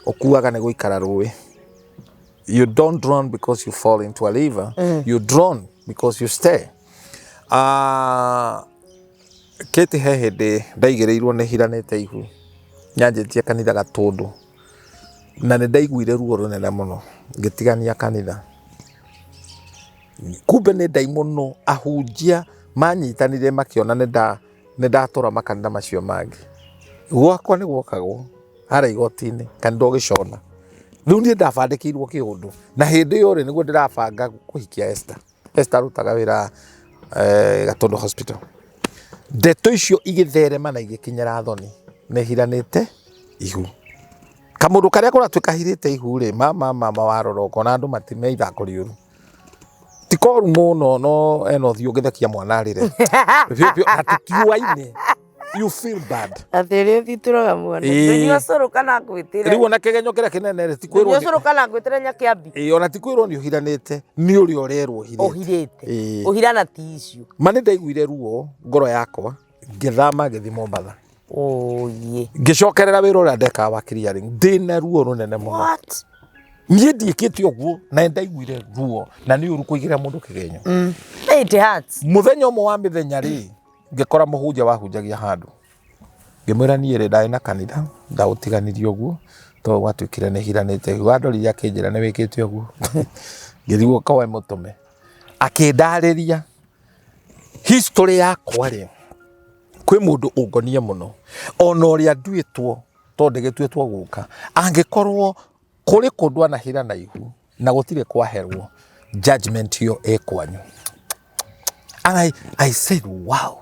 ukuaga ni guikara rui. You don't drown because you fall into a river. You drown because you stay. Kete hehede ndaigereirwo ni hiranite ihu nyanjitie kanitha gatundu na ni ndaiguire ruo runene muno ngitigania kanitha. Kumbe ni ndai muno ahunjia manyitanire makiona ni ndatura makanitha macio mangi gwakwa ni gwokagwo ara igoti-ini kanitha ugicona. Riu ni ndabandikirwo kiundu na hindi iyo ri niguo ndirabanga kuhikia Esther rutaga wira Gatundu Hospital. Ndeto icio igitherema na igikinyira thoni ni hiranite ihu. Kamundu karia kuratuika hirite ihu ri mama waroroko na andu matimeitha kuriuru tikoru muno no eno thio githekia mwana rire pio atikiuaine. You feel bad. Athere thituraga mwana. Ndio coro kana gwitira. Riu ona kigenyo kira kinene ri tikwirwo. Ndio coro kana gwitira nyakiambi. Ona tikwirwo ni uhiranite ni uri orerwo hirite. Ohirite. Ohirana ti icio. Mani ndaiguire ruo ngoro yakwa ngithama ngithi Mombatha. Ye. Ngicokerera wira uria ndeka wa clearing ndina ruo runene muno. What? Niĩ ndiĩkĩte ũguo na ndaiguire ruo na nĩ ũru kũigĩra mũndũ kĩgenyo. It hurts. Mũthenya ũmwe wa mĩthenya rĩ ngĩkora mũhunjia wahunjagia handũ ngĩmwĩra niĩ rĩ ndarĩ na kanitha ndaũtiganirie ũguo tondũ gwatuĩkire nĩ hiranĩte wandorire akĩnjĩra nĩ wĩkĩte ũguo ngĩrigwo kawe mũtũme akĩndarĩria history yakwa rĩ kwĩ mũndũ ũngonie mũno ona ũrĩa nduĩtwo tondũ ndĩgĩtuĩtwo gũka angĩkorwo kuri kundwa na hira na ihu na gutire kwaherwo judgment yo ekwanyu. And I said wow.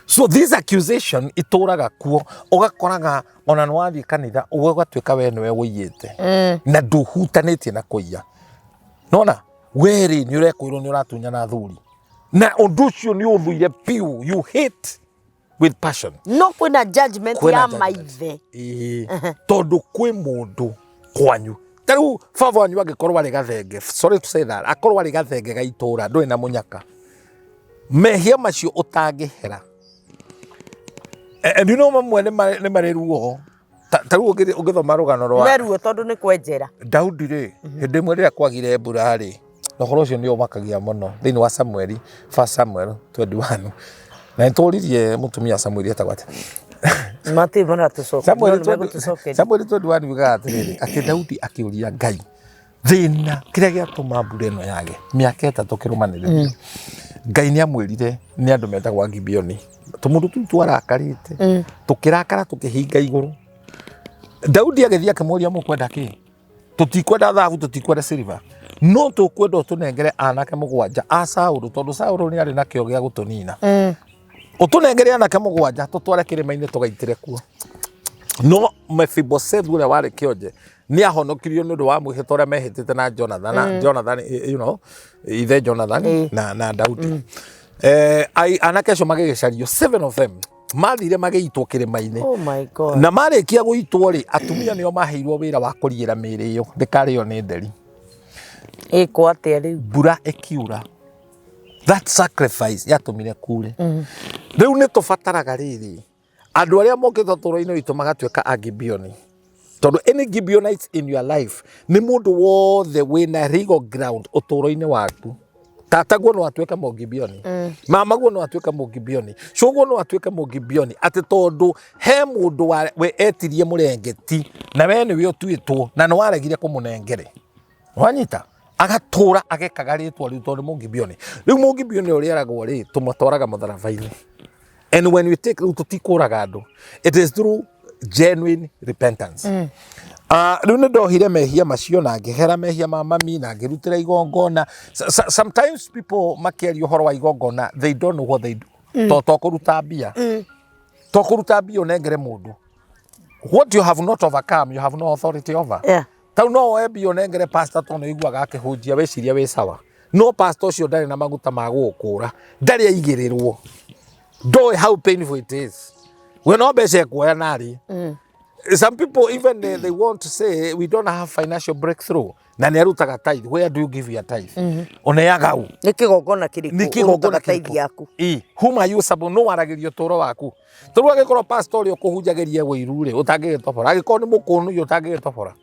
So this accusation ituraga kuo ugakoraga ona nwathi kanitha ugatwika we niwe wiyite na nduhutanitie na kuiya. Nona weri ni urekwirwo ni uratunya na thuri na undu ucio ni uthuire piu you hate with passion. No kwina judgment ya maithe. Tondu kwi mundu kwanyu taru baba wanyu angikorwo ari gathenge, sorry to say that, akorwo ari gathenge ga itura ndui na munyaka mehia macio utangihera. And you know mamwe ni mareruo taru ugithoma rugano rwa meruo tondu ni kwenjera Daudi ri hindi mwe ria kwagire mbura ri nohoro ucio ni umakagia muno thiini wa Samuel 1 Samuel 21 na ntoririe mutumia Samuel atagwate Mati bana tusoka. Samuel 21 biga atiriri ati Daudi akiuria Ngai thina kiria giatuma mbura ino yage miaka 3 kirumanire. Ngai ni amwirire ni andu metagwa Gibeoni tumundu tu twarakarite tukirakara tukihinga iguru. Daudi agithia akimuria mukwenda ki tutikwenda thahabu tutikwenda silver no tukwenda utunengere anake mugwanja a Saulu tondu Saulu ni ari na kio gia gutunina utunengere anake mugwanja tutware kirima-ini tugaitire kuo. No Mephibosheth uria wari kionje ni ahonokirio nundu wa mwihito uria mehitite na Jonathan you know ithe Jonathan na Daudi. Anake acio magigicario 7 of them mathire magiitwo kirima-ini. Oh my God. Na marikia guitwo ri atumia nio maheirwo wira wa kurigira miri iyo ndikario ni nderi iko atia riu mbura ikiura. That sacrifice yatumire kure. Riu ni tubataraga riri andu aria mokite toro-ini witu magatuika a Gibeoni tondu any Gibeonites in your life ni mundu wothe wina legal ground utoro-ini waku. Tataguo no atuika mo Gibeoni, mamaguo no atuika mo Gibeoni, coguo no atuika mo Gibeoni ati tondu he mundu we etirie murengeti na we ni we utuitwo na no waregire kumunengere wanyita agatura agekaga ritwa riu tondu mo Gibeoni. Riu mo Gibeoni uri aragwo ri tumatoraga mutharaba-ini. And when we take tutikuraga andu, it is through genuine repentance. Riu ni ndohire mehia macio na ngihera mehia ma mami na ngirutira igongona. Sometimes people makiaria uhoro wa igongona, they don't know what they do. Tokuruta mbia unengere mundu. What you have not overcome, you have no authority over. tau no webi onengere pastor tono iguaga akihunjia weciria we sawa no pastor ucio ndari na maguta ma gukura ndari aigirirwo do how painful it is we no bese kuoya nari some people even they want to say we don't have financial breakthrough na ni arutaga tithe where do you give your tithe oneaga u nikigogona kiriku tithe yaku whom are you supposed no waragirio toro waku toru agikoro pastor uri okuhunjagiria wiru ri utangigitobora agikoro ni mukunu yu utangigitobora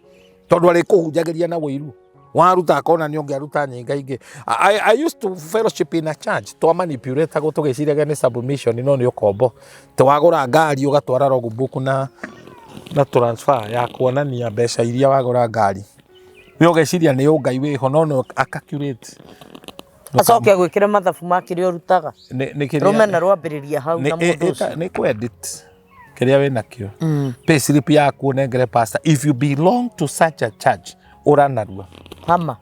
tondu ari kuhunjagiria na wiru waruta akona ni ongiaruta nyinga ingi I used to fellowship in a church to manipulate go tugiciraga ni submission no ni ukombo twagura ngari ugatwara logbook na transfer ya kuonania mbeca iria wagura ngari we ugeciria ni ungai wiho no accurate acoke gwikira mathabu makiri urutaga rumena rwambiriria hau na mundu ucio ni kwedit kiria we nakio pay slip yaku nengere pastor if you belong to such a church uranarua hama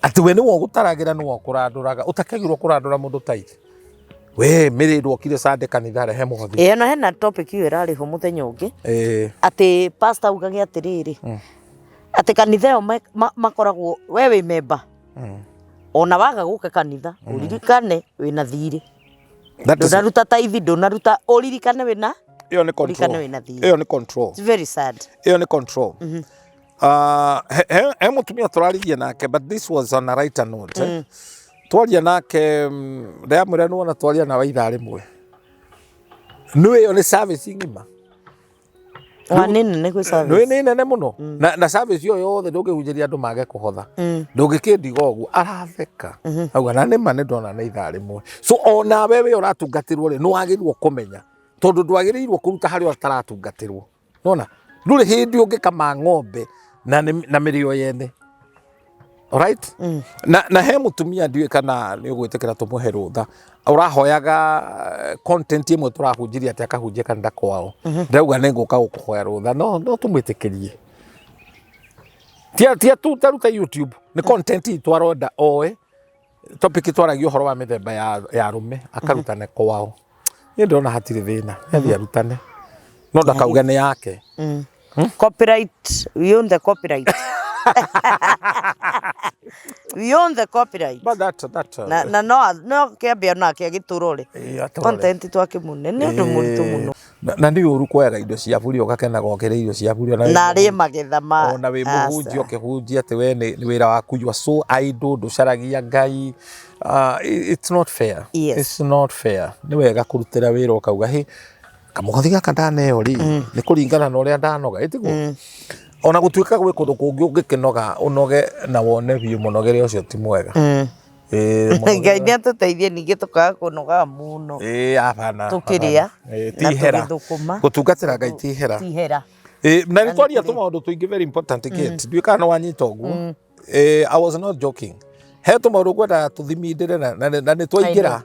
ati we ni wo gutaragira ni wo kuranduraga utakegirwo kurandura mundu tithe we mirirwo kire sande kanitha rehe muhothi no hena topic iyo irari ho muthenya ungi ati pastor ugage atiriri ati kanitha yo makoragwo we wi member ona waga guka kanitha uririkane wina thiri ndonaruta tithe ndonaruta uririkane wina iyo ni control it's very sad iyo ni control mutumia turaririe nake but this was on a lighter note twaria nake ndamwira nuona twaria na waitha rimwe niwe yo ni service ngima wanene ni kwi service niwe ni nene muno na service yo yothe ndungihunjiria andu mage kuhotha ndungikindiga uguo aratheka auga na nima ni ndona na itha rimwe so ona wewe uratungatirwo ri niwagirwo kumenya tondu ndwagirirwo kuruta hari utaratungatirwo nona nduri hindi ungikama ng'ombe na mirio yene alright na he mutumia ndiwe kana ni ugwitikira tumuhe rutha urahoyaga content imwe turahunjiria ati akahunjia kanitha kwao ndauga nenguka gukuhoya rutha no tumwitikirie tia tu taruta YouTube ni content twaronda oe topic twaragio horo wa mithemba ya rume akarutane kwao ni ndona hatiri thina yathi arutane no ndakauga ni yake copyright we own the copyright we own the copyright but that no kiambia na kia giturore content twake munene ndu muritu muno na ndi uru kwega indo cia buri ugakena gokere indo cia buri na ari magetha ma ona we muhunjia ukihunjia ati we ni wira waku you are so idle nducaragia ngai it's not fair it's not fair ni wega kurutira wira ukauga he kamuhothi gaka ndaneo ri ni kuringana na uria ndanoga itigo ona gutuika gwe kundu kungi ungikinoga unoge na wone biu munogere ucio ti mwega ngai ni atuteithie ningi tukaga kunoga muno apana tukiria tihera gutungatira ngai tihera na ni twaria tumaundu tuingi very important kit nduika no wanyita uguo I was not joking he tumaundu gwenda tuthimindire na ni twaingira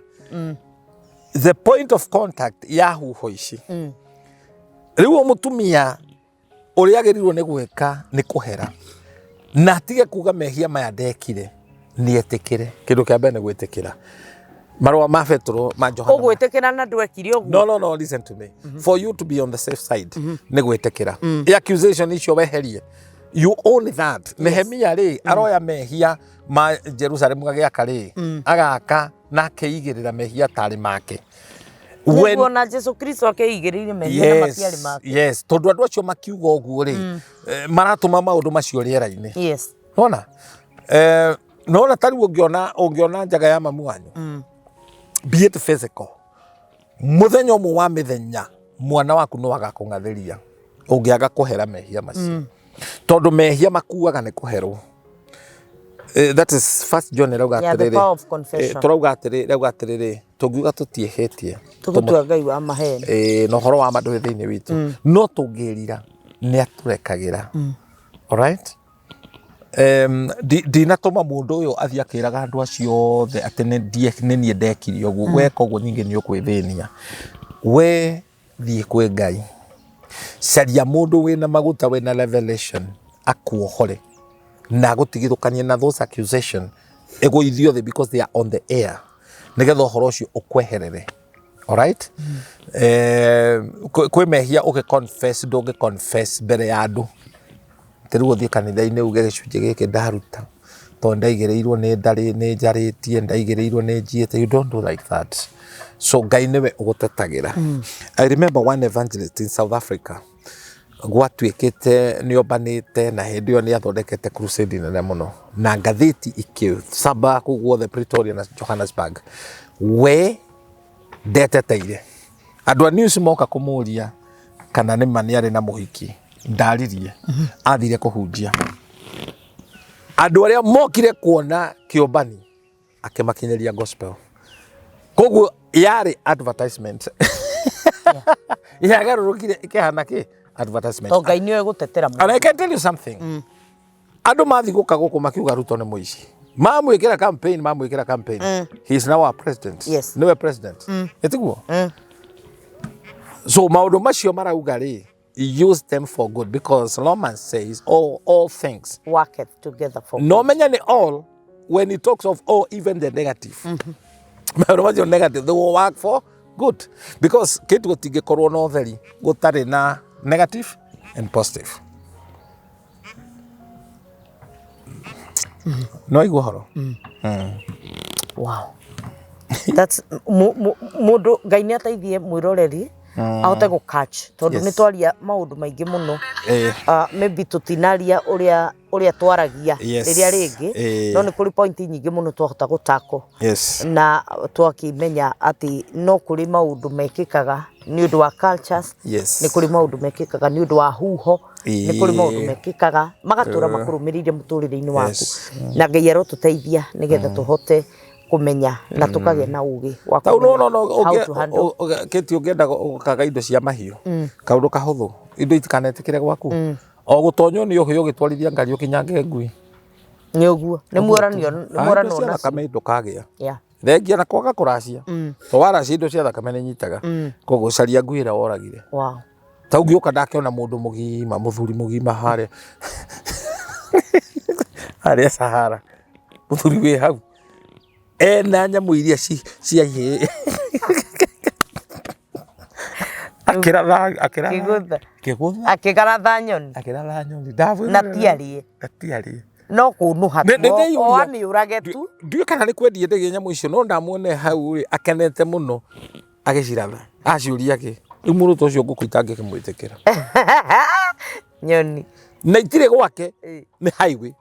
the point of contact ya Huho ici riu mutumia uri agirirwo ni gwika ni kuhera na tige kuga mehia maya ndekire ni etikire kindu kia mbere ni gwitikira marwa ma Petro ma Johana ugwitikira na ndwekire uguo no listen to me for you to be on the safe side ni gwitikira accusation icio weherie you own that Nehemia ri aroya mehia ma Jerusalem gagiaka ri agaka na keigirira mehia tari make when na Jesu Kristo akeigirire mehia na matiari make yes tondu andu acio makiuga uguo ri maratuma maundu macio riera-ini yes nona nona tari ungiona njaga ya mamu wanyu be it physical muthenya umwe wa mithenya mwana waku no agakung'athiria ungiaga kuhera mehia macio tondu mehia makuaga ni kuherwo that is first John rauga atiriri turauga atiriri tungiuga tutiehetie tugutua ngai wa maheni no horo wa mandu thiini witu no tungirira ni aturekagira alright ndinatuma mundu uyu athie akiraga andu acio othe ati ni nie ndekire uguo weka uguo nyingi ni ukwithinia we thie kwi ngai caria mundu wina maguta wina revelation akuohore na gutigithukania na those accusation ego ithio the because they are on the air nigetha horo ucio ukweherere alright kwe mehia uke confess mbere ya andu Teru uthie kanitha-ini uge gicunjĩ gĩkĩ ndaruta to ndaigereirwo nĩ njarĩtie ndaigereirwo nĩ njiĩte. You don't do like that. So Ngai niwe ũgũtetagira. I remember one evangelist in South Africa gwatuĩkĩte nĩombanĩte na hĩndĩ ĩyo nĩathondekete crusade nene mũno na ngathĩti ikĩcamba kũu guothe Pretoria na Johannesburg. We ndeteteire andũ a news moka kũmũria kana nĩ ma nĩarĩ na mũhiki. Ndaririe athire kũhunjia andũ arĩa mokire kuona kĩũmbani akĩmakinyĩria gospel. Koguo yarĩ advertisement. Yagarũrũkire ikĩhana kĩ advertisement. To Ngai nĩwe gũtetera mũndũ. And I can tell you something. Andũ mathi gũka gũkũ makiuga Ruto nĩ mũici. Mamwĩkĩra campaign. He is now our president. Yes. Nĩwe president. Etiguo. So maũndũ macio marauga rĩ, use them for good because Romans says all things worketh together for no menya ni all when he talks of all, even the negative. Maũndũ negative they will work for good because kĩndũ gũtingĩkorwo na ũtheri gũtarĩ na negative and positive. No iguhoro. Wow. That's mũndũ Ngai nĩ ateithie mwĩroreri ahote gũ catch tondu nĩ twaria maũndũ maingĩ mũno. Maybe tutinaria ũrĩa twaragia rĩrĩa rĩngĩ no nĩ kũrĩ point nyingĩ mũno twahota gũtako na twakimenya atĩ no kũrĩ maũndũ mekĩkaga nĩ ũndũ wa cultures, nĩ kũrĩ maũndũ mekĩkaga nĩ ũndũ wa huho, nĩ kũrĩ maũndũ mekĩkaga magatũra makũrũmĩrĩire mũtũrĩre-inĩ waku na Ngai arotũteithia nĩgetha tũhote kumenya na tukagĩa na ũgĩ wa kumenya kĩti ũngĩenda gũkaga indo cia mahiũ kaũndũ kahũthũ indo itikanetĩkĩre gwaku o gũtonywo nĩ ũhĩ ũgĩtwarithia ngari ũkinyange ngui nĩ ũguo nĩ mũranio na thakame ndũkagĩa thengia na kwaga kũracia to waracia indo cia thakame nĩ nyitaga koguo caria ngui ĩrĩa woragire ta ũngĩũka ndakĩona mũndũ mũgima mũthuri mũgima harĩa Sahara mũthuri wĩ hau ena nyamũ iria cia ihĩ akĩgaratha nyoni na tiarie no kũnuha o amĩũrage tu. Ndiũĩ kana nĩ kwendia ndege nyamũ icio no ndamuone hau rĩ akenete mũno agĩciratha aciũria kĩ rĩu mũrũtwo ũcio ngũkũ itangĩkĩmwĩtĩkĩra nyoni na itirĩ gwake nĩ highway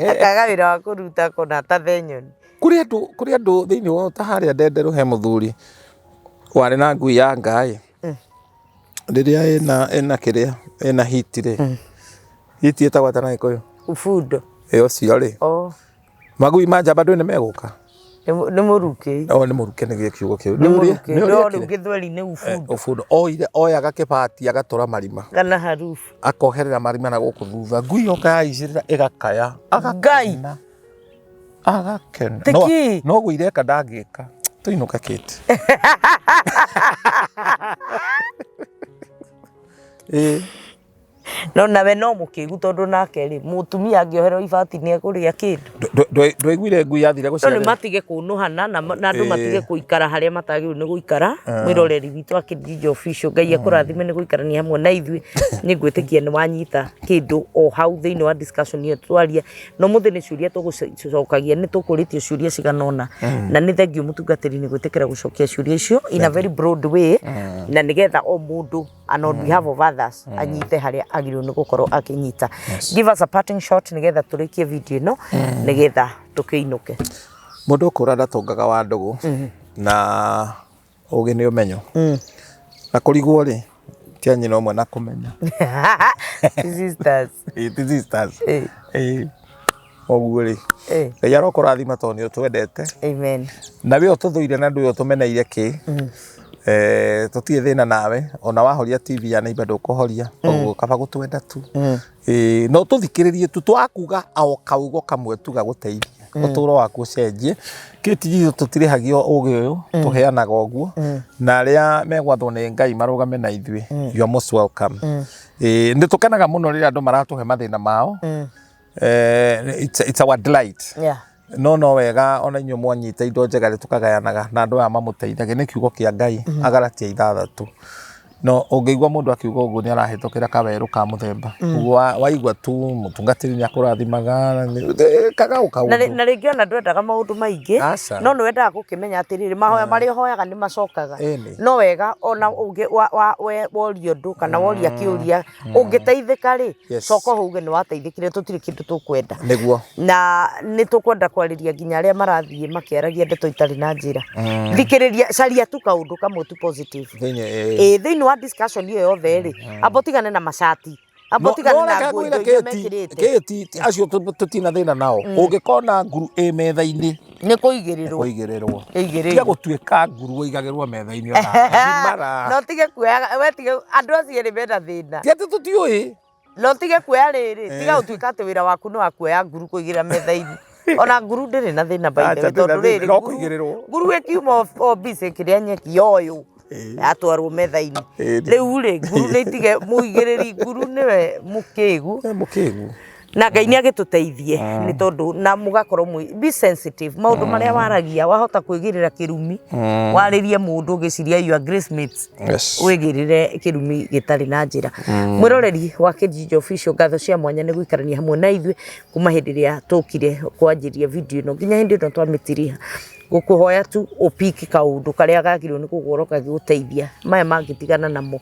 akaga wĩra wa kũruta kona ta nyoni. Kũrĩ andũ thĩinĩ wa ta harĩa Ndenderu he mũthuri warĩ na ngui ya ngaĩ rĩrĩa ena kĩrĩa ena hiti rĩ hiti ĩtagwo atĩa na Gĩkũyũ ubundo ũcio rĩ magui ma njamba ndũĩ nĩ megũka nĩ mũruke nĩ mũruke nĩ kiugo kĩu nĩ gĩthweri-inĩ ubundo oyaga kĩbati agatũra marima kana harufu akoherera marima na gũkũ thutha ngui yoka yaicĩrĩra ĩgakaya agakena no gwĩreka ndangĩka tũinũka Kate. No nawe no mũkĩgu tondũ nake rĩ mũtumia angĩoherwo ibati nĩ ekũrĩa kĩndũ ndũiguire ngui yathire gũciara nĩ matige kũnũhana na andũ matige gũikara harĩa matagĩrĩirwo nĩ gũikara. Mwĩroreri witũ wa Kate Jijo Official Ngai akũrathime nĩ gũikarania hamwe na ithuĩ nĩ ngwĩtĩkia nĩ wanyita kĩndũ o hau thĩinĩ wa discussion ĩyo twaria no mũthĩ nĩ ciũria tũgũcokagia nĩ tũkũrĩtio ciũria ciganona na nĩ thengiũ mũtungatĩri nĩ gwĩtĩkĩra gũcokia ciũria icio in a very broad way na nĩgetha o mũndũ and on behalf of others anyite harĩa agĩrĩirwo nĩ gũkorwo akĩnyita. Give us a parting shot nĩgetha tũrĩkie video ĩno nĩgetha tũkĩinũke. Mũndũ ũkũra ndatongaga wa ndũgũ na ũgĩ nĩ ũmenyo na kũrigwo rĩ tia nyina ũmwe na kũmenya sisters ũguo rĩ Ngai arokũrathima tondũ nĩ ũtwendete na we ũtũthũire na ndũĩ ũtũmeneire kĩ tũtirĩ thĩna nawe ona wahoria TV ya neighbor ndũkũhoria koguo kaba gũtwenda tu no tũthikĩrĩrie tu twakuga o kaugo kamwe tu gagũteithie ũtũũro waku ũcenjie. Kate Jijo tũtirĩhagio ũgĩ ũyũ tũheanaga ũguo na arĩa megwathwo nĩ Ngai marũgame na ithuĩ you are most welcome. Nĩ tũkenaga mũno rĩrĩa andũ maratũhe mathĩna mao it's our delight no wega ona inyuĩ mwanyita indo njega rĩ tũkagayanaga na andũ aya mamũteithagia nĩ kiugo kĩa Ngai agaratia ithathatũ no ungeigwa mundu akiuga uguo ni arahitokera kaweru ka muthemba uguo waigwa tu mutungatiri ni akurathimaga kaga ukaundu na ringi ona ndwendaga maundu maingi no ni wendaga gukimenya atiriri mahoya mari hoyaga ni macokaga no wega ona ungi worio ndu kana woria kiuria ungiteithika ri coka huge ni wateithikire tutiri kindu tukwenda niguo na ni tukwenda kwariria nginya aria marathie makiaragia ndeto itari na njira thikiriria caria tu kaundu kamwe tu positive thiini wa discussion iyo yothe ri abotigane na macati abotigane na nguo iria mekirite Kate acio tutina thina nao ungikona nguru metha-ini ni kuigirirwo tia gutuika nguru uigagirwo metha-ini ona mara no tige kuoya wetige andu acio ri mena thina tia tutiui no tige kuoya riri tiga utuika ati wira waku no akuoya nguru kuigira metha-ini ona nguru ndiri na thina baithe tondu riri nguru ikiuma obise kiria nyeki yoyo atwarwo metha-ini riu ri nguru ni itige muigiriri nguru niwe mukigu na Ngai ni agituteithie ni tondu na mugakorwo be sensitive maundu maria waragia wahota kwigirira kirumi waririe mundu giciria your grace mates wigirire kirumi gitari na njira mwiroreri wa Cate Jijo official gatho cia mwanya ni guikarania hamwe na ithui kuma hindi ria tukire kwanjiria video no nginya hindi no twamitiria gukuhoya tu upiki kaundu karia gagirwo ni kugoroka giguteithia maya mangitigana namo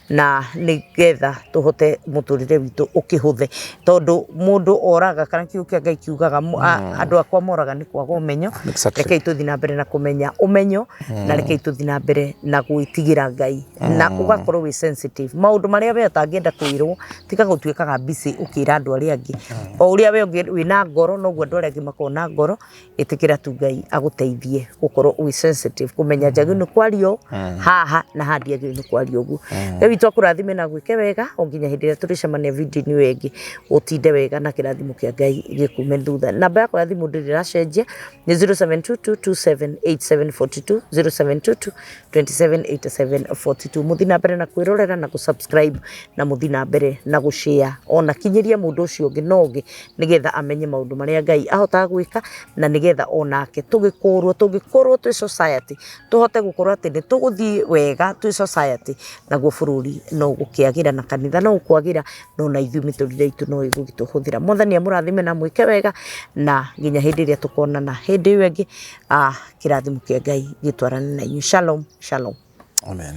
na nigetha tuhote muturire witu ukihuthe tondu mundu oraga kana kiukia Ngai kiugaga andu akwa moraga ni kwaga umenyo rekei tuthi na mbere na kumenya umenyo na rekei tuthi na mbere na gwitigira Ngai na ugakorwo wi sensitive maundu maria we utangienda kwirwo tika gutuikaga busy ukira andu aria angi o uria we wina ngoro noguo andu aria angi makona ngoro itikira tu Ngai aguteithie gukorwo wi sensitive kumenya njagi ni kwario haha na handi agi ni kwario gu ewi twakurathime na gwike wega onginya hindi ria turicemania video ni wengi utinde wega na kirathimo kia Ngai gikume thutha namba yakwa ya thimu ndiracenjia ni 0722278742 0722278742 muthina mbere na kwirorera na kusubscribe na muthina mbere na gushare ona kinyiria mundu ucio ungi no ungi nigetha amenye maundu maria Ngai ahotaga gwika na nigetha onake tugikorwo twi society tuhote gukorwo ati ni tuguthii wega twi society naguo bururi no gukiagira na kanitha no ukwagira no na ithui miturire itu no igugituhuthira mwathani amurathime na mwike wega na nginya hindi ria tukonana hindi iyo ingi kirathimo kia Ngai gitwarane na inyu shalom shalom amen.